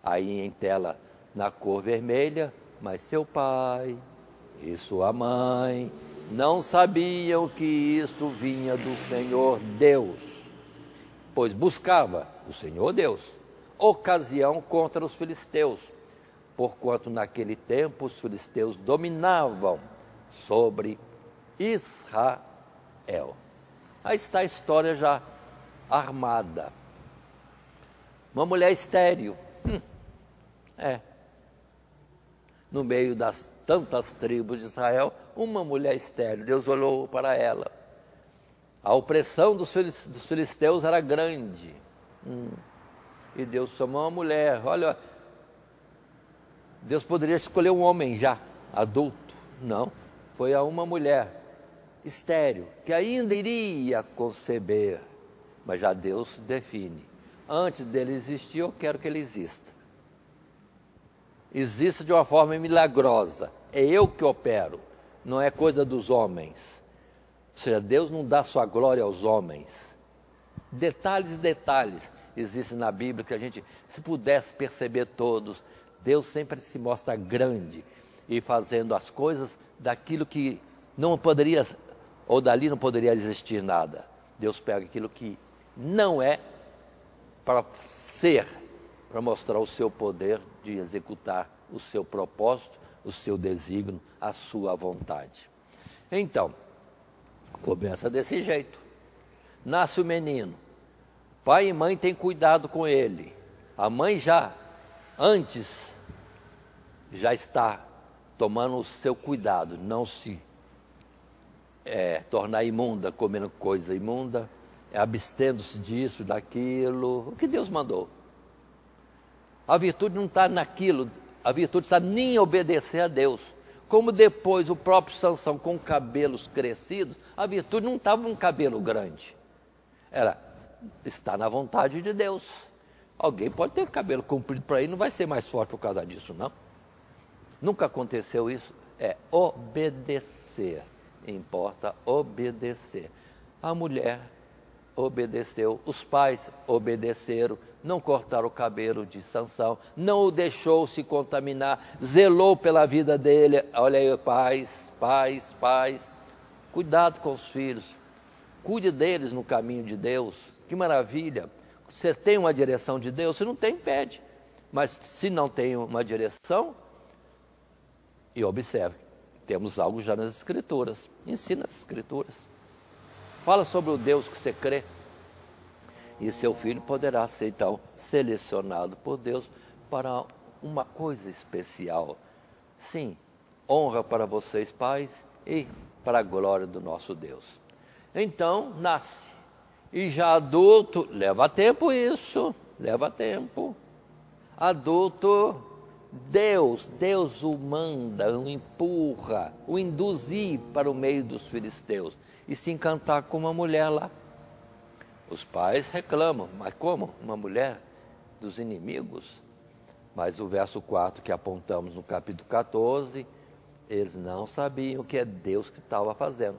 aí em tela na cor vermelha: mas seu pai e sua mãe não sabiam que isto vinha do Senhor Deus, pois buscava o Senhor Deus ocasião contra os filisteus, porquanto naquele tempo os filisteus dominavam sobre Israel. Aí está a história já armada. Uma mulher estéril. No meio das tantas tribos de Israel, uma mulher estéril. Deus olhou para ela. A opressão dos filisteus era grande. E Deus chamou uma mulher. Olha, Deus poderia escolher um homem já, adulto. Não, foi a uma mulher estéril, que ainda iria conceber. Mas já Deus define: antes dele existir, eu quero que ele exista. Existe de uma forma milagrosa. É eu que opero, não é coisa dos homens. Ou seja, Deus não dá sua glória aos homens. Detalhes existem na Bíblia que a gente, se pudesse perceber todos, Deus sempre se mostra grande e fazendo as coisas daquilo que não poderia, ou dali não poderia existir nada. Deus pega aquilo que não é para ser, para mostrar o seu poder de executar o seu propósito, o seu desígnio, a sua vontade. Então, começa desse jeito. Nasce o menino. Pai e mãe têm cuidado com ele. A mãe antes, já está tomando o seu cuidado, não se tornar imunda, comendo coisa imunda, abstendo-se disso, daquilo, o que Deus mandou. A virtude não está naquilo, a virtude está em obedecer a Deus. Como depois o próprio Sansão com cabelos crescidos, a virtude não estava um cabelo grande. Está na vontade de Deus. Alguém pode ter cabelo comprido por aí, não vai ser mais forte por causa disso, não. Nunca aconteceu isso. É obedecer. Importa obedecer. A mulher obedeceu, os pais obedeceram, não cortaram o cabelo de Sansão, não o deixou se contaminar, zelou pela vida dele. Olha aí, pais, cuidado com os filhos, cuide deles no caminho de Deus. Que maravilha! Você tem uma direção de Deus, se não tem, pede. Mas se não tem uma direção, e observe, temos algo já nas Escrituras. Ensina as Escrituras. Fala sobre o Deus que você crê. E seu filho poderá ser, então, selecionado por Deus para uma coisa especial. Sim, honra para vocês, pais, e para a glória do nosso Deus. Então, nasce. E já adulto, leva tempo isso, leva tempo. Adulto, Deus o manda, o empurra, o induzir para o meio dos filisteus e se encantar com uma mulher lá. Os pais reclamam, mas como? Uma mulher dos inimigos? Mas o verso 4 que apontamos no capítulo 14, eles não sabiam que é Deus que estava fazendo.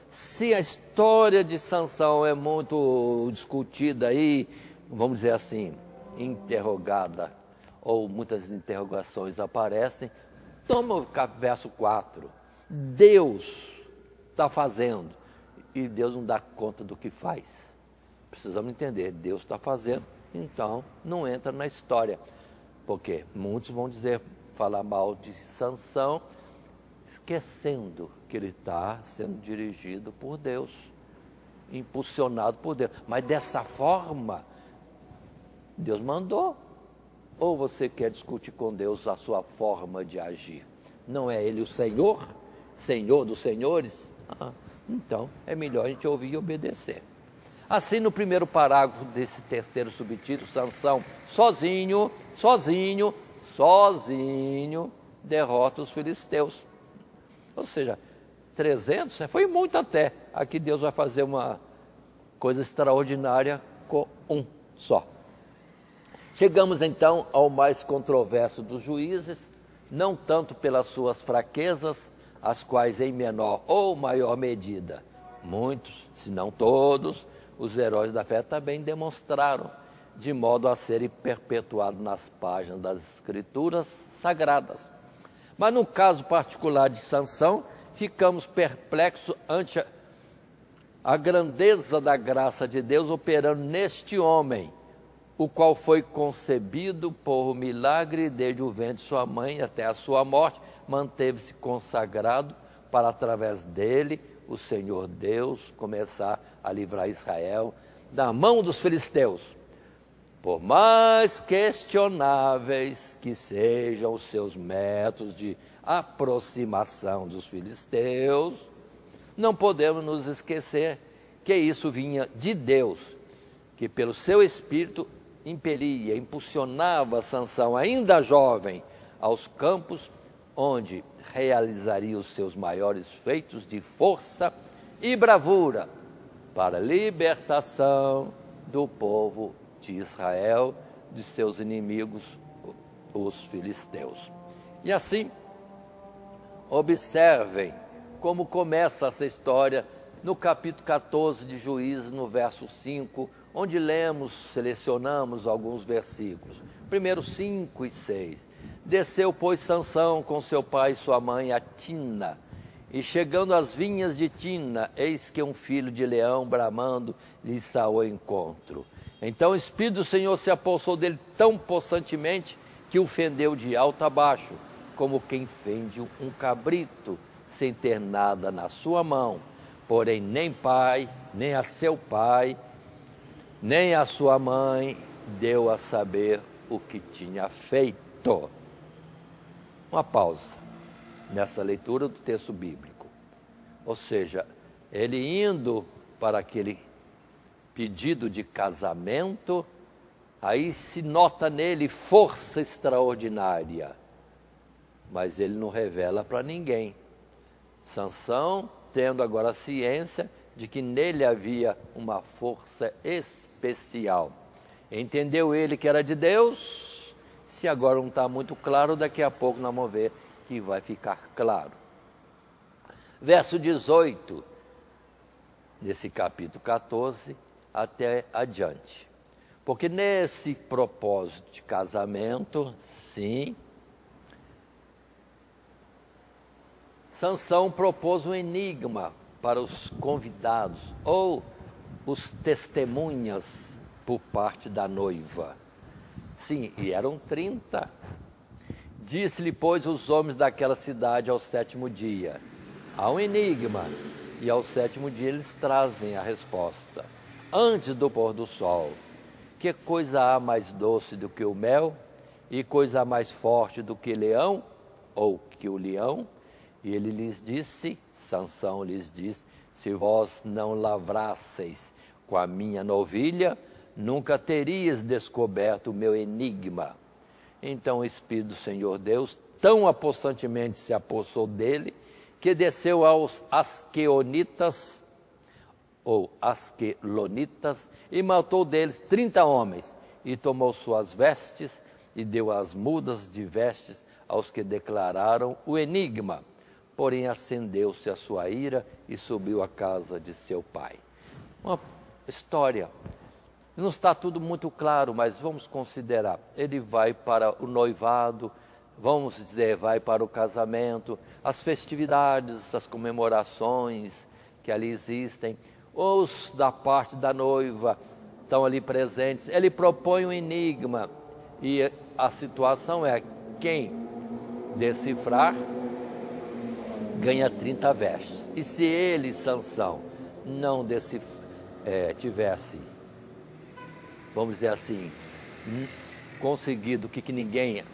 Se a história de Sansão é muito discutida aí, vamos dizer assim, interrogada, ou muitas interrogações aparecem, toma o verso 4. Deus está fazendo, e Deus não dá conta do que faz. Precisamos entender, Deus está fazendo, então não entra na história. Porque muitos vão falar mal de Sansão, esquecendo que ele está sendo dirigido por Deus, impulsionado por Deus. Mas dessa forma, Deus mandou. Ou você quer discutir com Deus a sua forma de agir? Não é Ele o Senhor? Senhor dos senhores? Então é melhor a gente ouvir e obedecer. Assim, no primeiro parágrafo desse terceiro subtítulo, Sansão, sozinho, derrota os filisteus. Ou seja, 300, foi muito até. Aqui Deus vai fazer uma coisa extraordinária com um só. Chegamos então ao mais controverso dos juízes, não tanto pelas suas fraquezas, as quais em menor ou maior medida, muitos, se não todos, os heróis da fé também demonstraram, de modo a serem perpetuados nas páginas das Escrituras Sagradas. Mas no caso particular de Sansão, ficamos perplexos ante a grandeza da graça de Deus operando neste homem, o qual foi concebido por milagre desde o ventre de sua mãe até a sua morte, manteve-se consagrado para, através dele, o Senhor Deus começar a livrar Israel da mão dos filisteus. Por mais questionáveis que sejam os seus métodos de aproximação dos filisteus, não podemos nos esquecer que isso vinha de Deus, que pelo seu Espírito impelia, impulsionava Sansão, ainda jovem, aos campos onde realizaria os seus maiores feitos de força e bravura para a libertação do povo de Israel, de seus inimigos, os filisteus. E assim, observem como começa essa história no capítulo 14 de Juízes, no verso 5, onde selecionamos alguns versículos. Primeiro 5 e 6. Desceu, pois, Sansão com seu pai e sua mãe a Tina, e chegando às vinhas de Tina, eis que um filho de leão bramando lhe saiu ao encontro. Então o Espírito do Senhor se apossou dele tão possantemente que o fendeu de alto a baixo, como quem fende um cabrito, sem ter nada na sua mão. Porém, nem pai, nem a seu pai, nem a sua mãe deu a saber o que tinha feito. Uma pausa nessa leitura do texto bíblico. Ou seja, ele indo para aquele pedido de casamento, aí se nota nele força extraordinária, mas ele não revela para ninguém. Sansão, tendo agora a ciência de que nele havia uma força especial. Entendeu ele que era de Deus? Se agora não está muito claro, daqui a pouco nós vamos ver que vai ficar claro. Verso 18, nesse capítulo 14, até adiante. Porque nesse propósito de casamento, sim, Sansão propôs um enigma para os convidados ou os testemunhas por parte da noiva. Sim, e eram 30. Disse-lhe, pois, os homens daquela cidade ao 7º dia. Há um enigma, e ao 7º dia eles trazem a resposta. Antes do pôr do sol, que coisa há mais doce do que o mel? E coisa há mais forte do que leão? Ou que o leão? E ele lhes disse, Sansão lhes disse, se vós não lavrasseis com a minha novilha, nunca terias descoberto o meu enigma. Então o Espírito do Senhor Deus tão apossantemente se apossou dele, que desceu aos Asqueonitas, ou Asquelonitas, e matou deles 30 homens, e tomou suas vestes, e deu as mudas de vestes aos que declararam o enigma. Porém acendeu-se a sua ira e subiu à casa de seu pai. Uma história. Não está tudo muito claro, mas vamos considerar. Ele vai para o noivado, vamos dizer, vai para o casamento, as festividades, as comemorações que ali existem. Os da parte da noiva estão ali presentes. Ele propõe um enigma e a situação é quem decifrar ganha 30 vestes. E se ele, Sansão, não tivesse, vamos dizer assim, conseguido que ninguém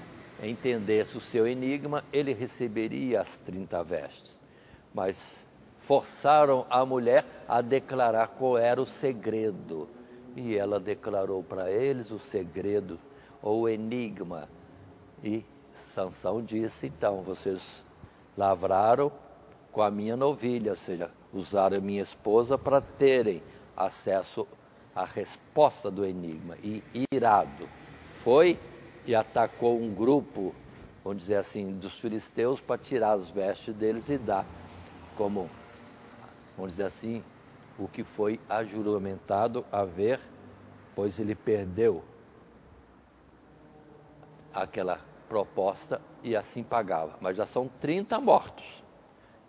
entendesse o seu enigma, ele receberia as 30 vestes. Mas forçaram a mulher a declarar qual era o segredo. E ela declarou para eles o segredo, ou o enigma. E Sansão disse, então, vocês lavraram com a minha novilha, ou seja, usaram a minha esposa para terem acesso à resposta do enigma. E irado, foi e atacou um grupo, vamos dizer assim, dos filisteus para tirar as vestes deles e dar como, vamos dizer assim, o que foi ajuramentado a ver, pois ele perdeu aquela proposta e assim pagava. Mas já são 30 mortos,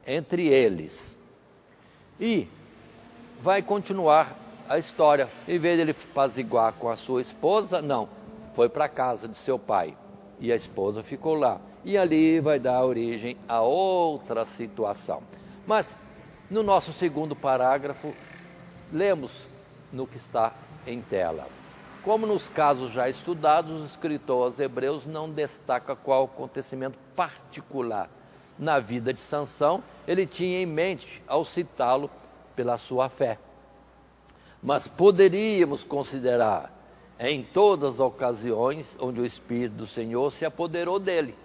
entre eles. E vai continuar a história. Em vez de ele apaziguar com a sua esposa, não, foi para a casa de seu pai. E a esposa ficou lá. E ali vai dar origem a outra situação. Mas, no nosso segundo parágrafo, lemos no que está em tela. Como nos casos já estudados, o escritor aos Hebreus não destaca qual acontecimento particular na vida de Sansão ele tinha em mente ao citá-lo pela sua fé. Mas poderíamos considerar em todas as ocasiões onde o Espírito do Senhor se apoderou dele,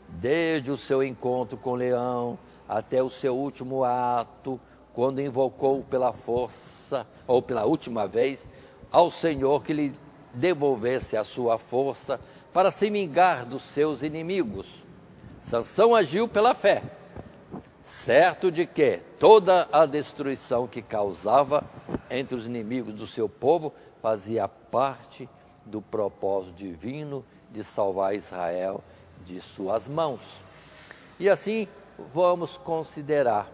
desde o seu encontro com o leão até o seu último ato, quando invocou pela força, ou pela última vez, ao Senhor que lhe devolvesse a sua força para se vingar dos seus inimigos. Sansão agiu pela fé, certo de que toda a destruição que causava entre os inimigos do seu povo fazia parte do propósito divino de salvar Israel de suas mãos. E assim vamos considerar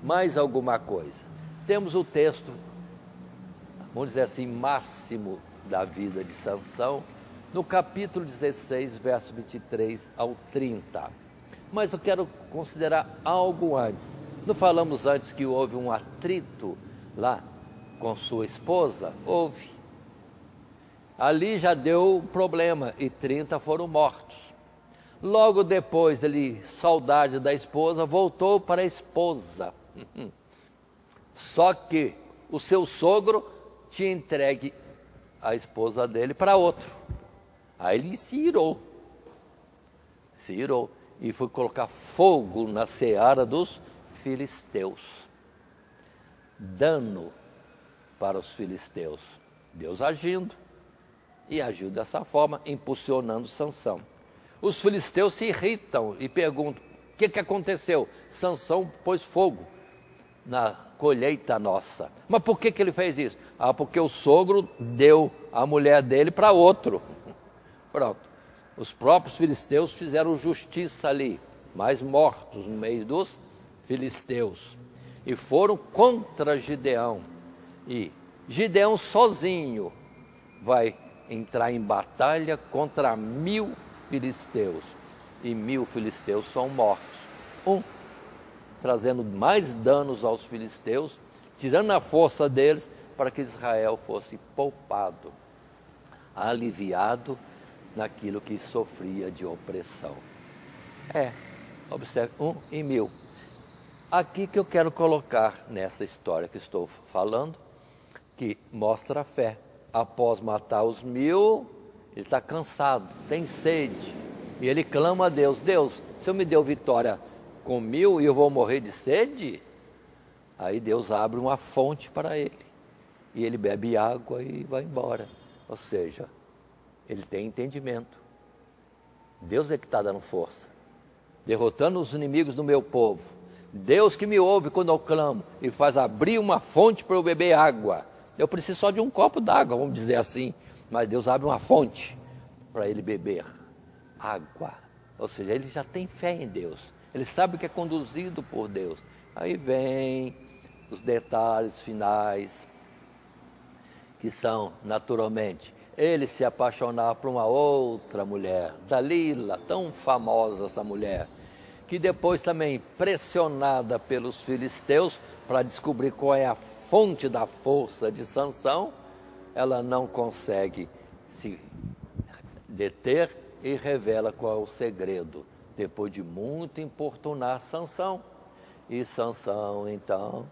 mais alguma coisa. Temos o texto, vamos dizer assim, máximo da vida de Sansão, no capítulo 16, verso 23 ao 30. Mas eu quero considerar algo antes. Não falamos antes que houve um atrito lá com sua esposa? Houve. Ali já deu problema e 30 foram mortos. Logo depois, ele, saudade da esposa, voltou para a esposa. Só que o seu sogro tinha entregue a esposa dele para outro. Aí ele se irou e foi colocar fogo na seara dos filisteus. Dano para os filisteus. Deus agindo, e agiu dessa forma, impulsionando Sansão. Os filisteus se irritam e perguntam, o que aconteceu? Sansão pôs fogo na colheita nossa. Mas por que ele fez isso? Ah, porque o sogro deu a mulher dele para outro. Pronto. Os próprios filisteus fizeram justiça ali, mais mortos no meio dos filisteus. E foram contra Gideão. E Gideão sozinho vai entrar em batalha contra 1000 filisteus. E 1000 filisteus são mortos. Trazendo mais danos aos filisteus, tirando a força deles, para que Israel fosse poupado, aliviado naquilo que sofria de opressão. Observe, 1 em 1000. Aqui que eu quero colocar nessa história que estou falando, que mostra a fé. Após matar os 1000, ele está cansado, tem sede, e ele clama a Deus: Deus, o Senhor me deu vitória com 1000 e eu vou morrer de sede? Aí Deus abre uma fonte para ele, e ele bebe água e vai embora. Ou seja, ele tem entendimento. Deus é que está dando força, derrotando os inimigos do meu povo. Deus que me ouve quando eu clamo e faz abrir uma fonte para eu beber água. Eu preciso só de um copo d'água, vamos dizer assim, mas Deus abre uma fonte para ele beber água. Ou seja, ele já tem fé em Deus, ele sabe que é conduzido por Deus. Aí vem os detalhes finais, que são, naturalmente, ele se apaixonar por uma outra mulher, Dalila, tão famosa essa mulher, que depois também, pressionada pelos filisteus para descobrir qual é a fonte da força de Sansão, ela não consegue se deter e revela qual é o segredo, depois de muito importunar Sansão. E Sansão, então,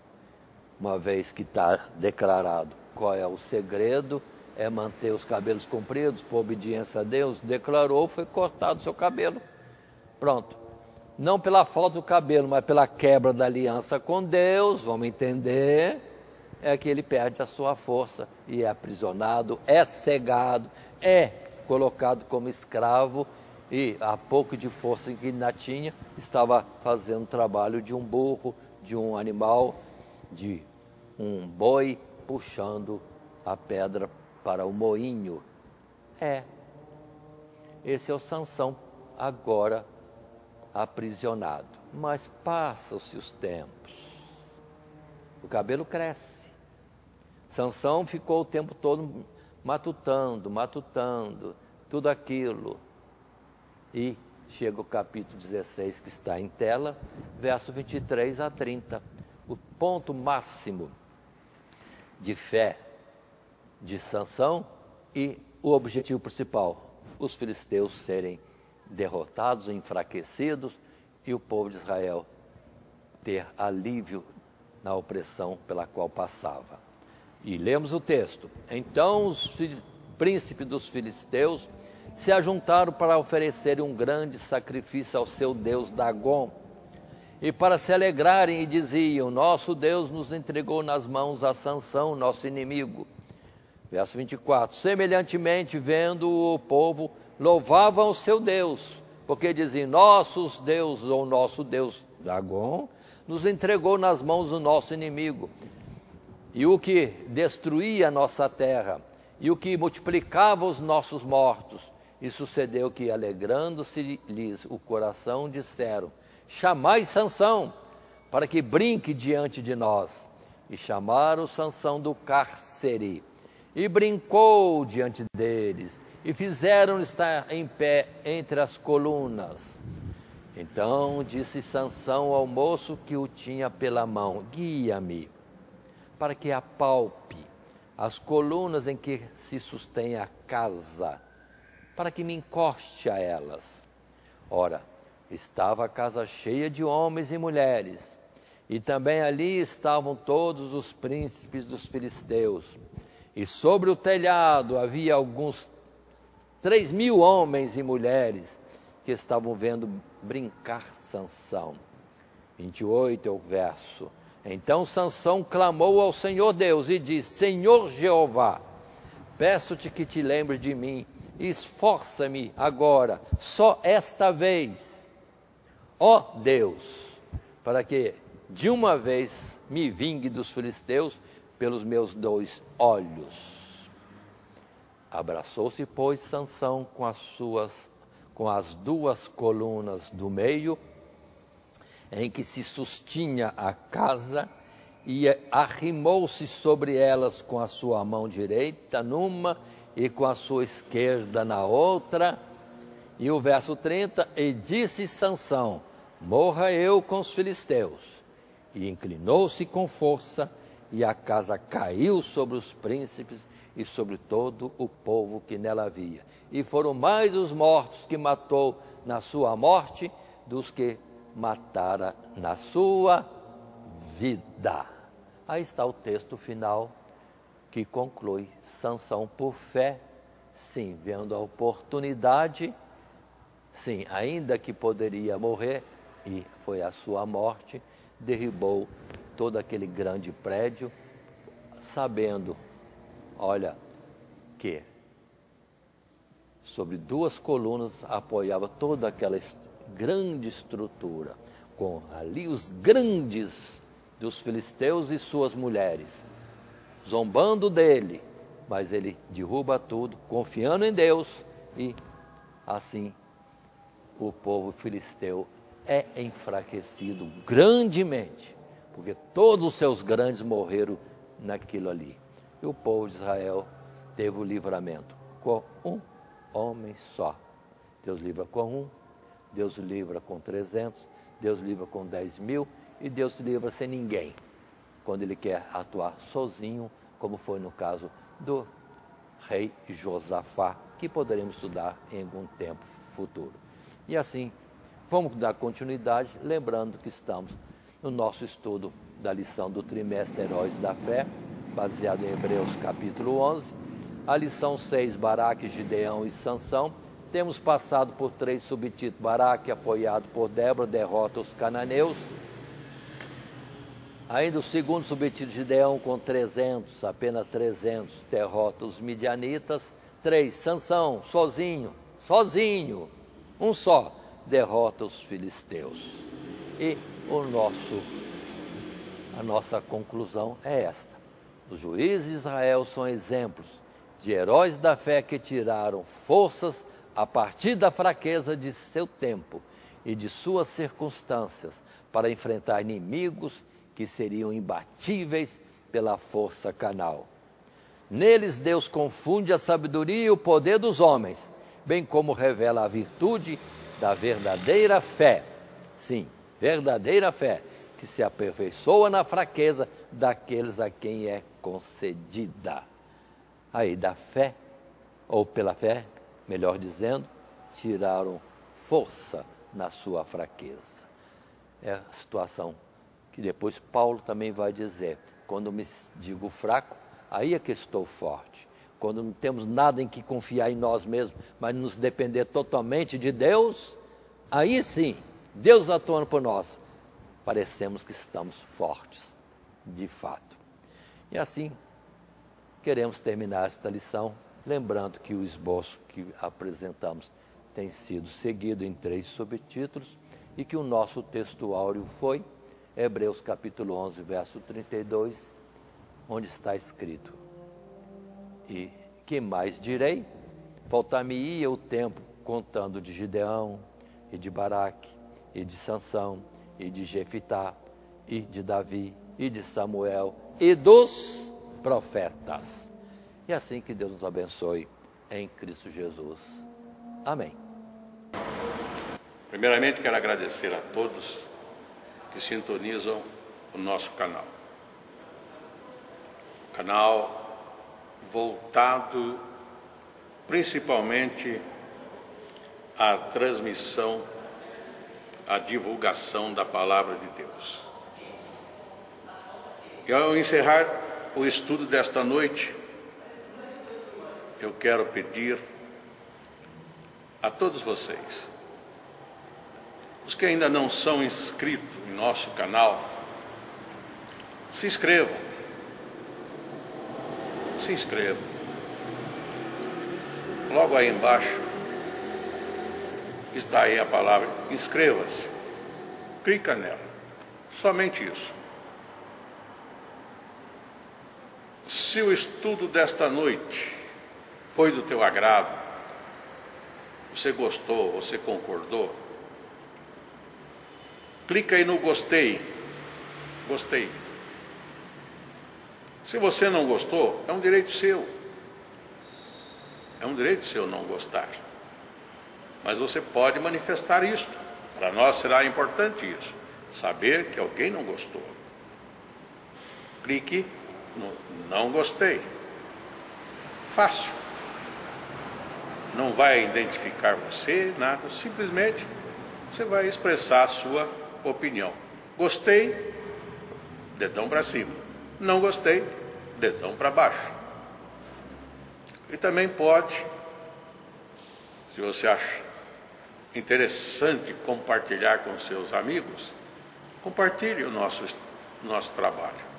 uma vez que está declarado qual é o segredo, é manter os cabelos compridos, por obediência a Deus, declarou, foi cortado o seu cabelo. Pronto. Não pela falta do cabelo, mas pela quebra da aliança com Deus, vamos entender, é que ele perde a sua força e é aprisionado, é cegado, é colocado como escravo, e a pouco de força que ainda tinha, estava fazendo o trabalho de um burro, de um animal, de um boi, puxando a pedra para o moinho. Esse é o Sansão agora aprisionado. Mas passam-se os tempos, o cabelo cresce. Sansão ficou o tempo todo matutando, tudo aquilo. E chega o capítulo 16 que está em tela, verso 23 a 30. O ponto máximo de fé de Sansão e o objetivo principal, os filisteus serem derrotados, enfraquecidos, e o povo de Israel ter alívio na opressão pela qual passava. E lemos o texto: então os príncipes dos filisteus se ajuntaram para oferecerem um grande sacrifício ao seu deus Dagom, e para se alegrarem, e diziam: nosso Deus nos entregou nas mãos a Sansão, nosso inimigo. Verso 24: semelhantemente, vendo o povo, louvavam o seu Deus, porque diziam: nossos deuses, ou nosso Deus Dagom, nos entregou nas mãos do nosso inimigo, e o que destruía a nossa terra, e o que multiplicava os nossos mortos. E sucedeu que, alegrando-se-lhes o coração, disseram: chamai Sansão, para que brinque diante de nós. E chamaram Sansão do cárcere, e brincou diante deles, e fizeram estar em pé entre as colunas. Então disse Sansão ao moço que o tinha pela mão: guia-me, para que apalpe as colunas em que se sustém a casa, para que me encoste a elas. Ora, estava a casa cheia de homens e mulheres, e também ali estavam todos os príncipes dos filisteus. E sobre o telhado havia alguns 3.000 homens e mulheres que estavam vendo brincar Sansão. 28 é o verso. Então Sansão clamou ao Senhor Deus e disse: Senhor Jeová, peço-te que te lembres de mim, e esforça-me agora, só esta vez, ó Deus, para que de uma vez me vingue dos filisteus pelos meus 2 olhos. Abraçou-se, pois, Sansão com as 2 colunas do meio, em que se sustinha a casa, e arrimou-se sobre elas com a sua mão direita numa e com a sua esquerda na outra. E o verso 30, e disse Sansão, morra eu com os filisteus. E inclinou-se com força, e a casa caiu sobre os príncipes e sobre todo o povo que nela havia. E foram mais os mortos que matou na sua morte, dos que matara na sua vida. Aí está o texto final, que conclui: Sansão, por fé, sim, vendo a oportunidade, sim, ainda que poderia morrer, e foi a sua morte, derribou todo aquele grande prédio, sabendo, olha, que sobre 2 colunas apoiava toda aquela grande estrutura, com ali os grandes dos filisteus e suas mulheres, zombando dele, mas ele derruba tudo, confiando em Deus, e assim o povo filisteu é enfraquecido grandemente, porque todos os seus grandes morreram naquilo ali. E o povo de Israel teve o livramento com um homem só. Deus livra com 1, Deus livra com 300, Deus livra com 10.000 e Deus livra sem ninguém, quando Ele quer atuar sozinho, como foi no caso do rei Josafá, que poderemos estudar em algum tempo futuro. E assim, vamos dar continuidade, lembrando que estamos no nosso estudo da lição do trimestre Heróis da Fé, baseado em Hebreus capítulo 11, a lição 6, Baraque, Gideão e Sansão. Temos passado por 3 subtítulos. Baraque, apoiado por Débora, derrota os cananeus. Ainda o segundo subtítulo, Gideão com 300, apenas 300, derrota os midianitas. 3, Sansão, sozinho, um só, derrota os filisteus. E a nossa conclusão é esta: os juízes de Israel são exemplos de heróis da fé que tiraram forças a partir da fraqueza de seu tempo e de suas circunstâncias para enfrentar inimigos que seriam imbatíveis pela força carnal. Neles Deus confunde a sabedoria e o poder dos homens, bem como revela a virtude da verdadeira fé. Sim, verdadeira fé, que se aperfeiçoa na fraqueza daqueles a quem é concedida. Aí da fé, ou pela fé, melhor dizendo, tiraram força na sua fraqueza. É a situação que depois Paulo também vai dizer: quando me digo fraco, aí é que estou forte. Quando não temos nada em que confiar em nós mesmos, mas nos depender totalmente de Deus, aí sim, Deus atuando por nós, parecemos que estamos fortes, de fato. E assim, queremos terminar esta lição, lembrando que o esboço que apresentamos tem sido seguido em 3 subtítulos e que o nosso texto áureo foi Hebreus capítulo 11, verso 32, onde está escrito: e que mais direi? Faltar-me-ia o tempo contando de Gideão, e de Baraque, e de Sansão, e de Jefitá, e de Davi, e de Samuel, e dos profetas. E assim que Deus nos abençoe em Cristo Jesus. Amém. Primeiramente, quero agradecer a todos que sintonizam o nosso canal. Canal voltado principalmente à transmissão, à divulgação da Palavra de Deus. E ao encerrar o estudo desta noite, eu quero pedir a todos vocês, os que ainda não são inscritos em nosso canal, se inscrevam. Se inscrevam. Logo aí embaixo está aí a palavra inscreva-se. Clica nela. Somente isso. Se o estudo desta noite foi do teu agrado, você gostou, você concordou, clica aí no gostei. Gostei. Se você não gostou, é um direito seu. É um direito seu não gostar. Mas você pode manifestar isto. Para nós será importante isso. Saber que alguém não gostou. Clique no não gostei. Fácil. Não vai identificar você, nada. Simplesmente você vai expressar a sua opinião. Gostei, dedão para cima. Não gostei, dedão para baixo. E também pode, se você acha interessante compartilhar com seus amigos, compartilhe o nosso trabalho.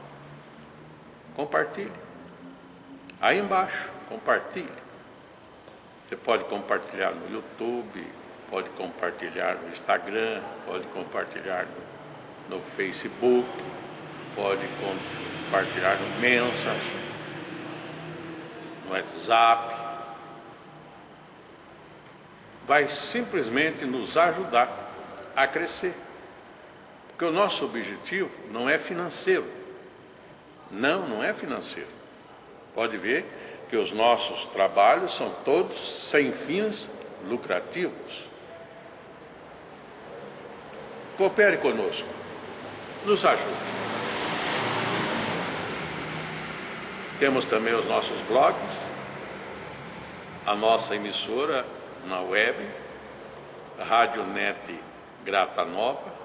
Compartilhe. Aí embaixo, compartilhe. Você pode compartilhar no YouTube, pode compartilhar no Instagram, pode compartilhar no Facebook, pode compartilhar no Messenger, no WhatsApp. Vai simplesmente nos ajudar a crescer. Porque o nosso objetivo não é financeiro. Não é financeiro. Pode ver que os nossos trabalhos são todos sem fins lucrativos. Coopere conosco. Nos ajude. Temos também os nossos blogs, a nossa emissora na web, Rádio Net Grata Nova.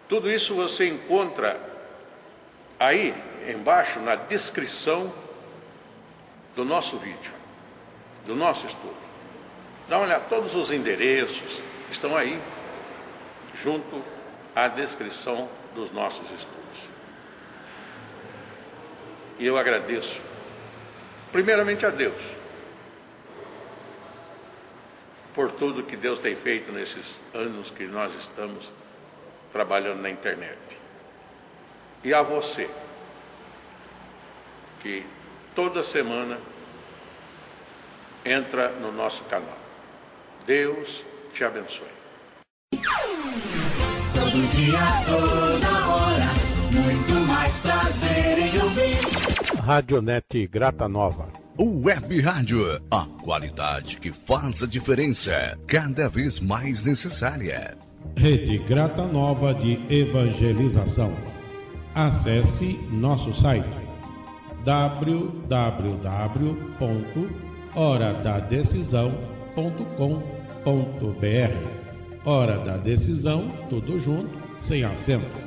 Tudo isso você encontra aí embaixo na descrição do nosso vídeo, do nosso estudo. Dá uma olhada, todos os endereços estão aí, junto à descrição dos nossos estudos. E eu agradeço, primeiramente a Deus, por tudo que Deus tem feito nesses anos que nós estamos trabalhando na internet. E a você, que toda semana entra no nosso canal. Deus te abençoe. Todo dia, toda hora, muito mais prazer em ouvir. Radionet Grata Nova. Web Rádio, a qualidade que faz a diferença, cada vez mais necessária. Rede Grata Nova de Evangelização. Acesse nosso site www.horadadecisão.com.br. Hora da Decisão, tudo junto, sem acento.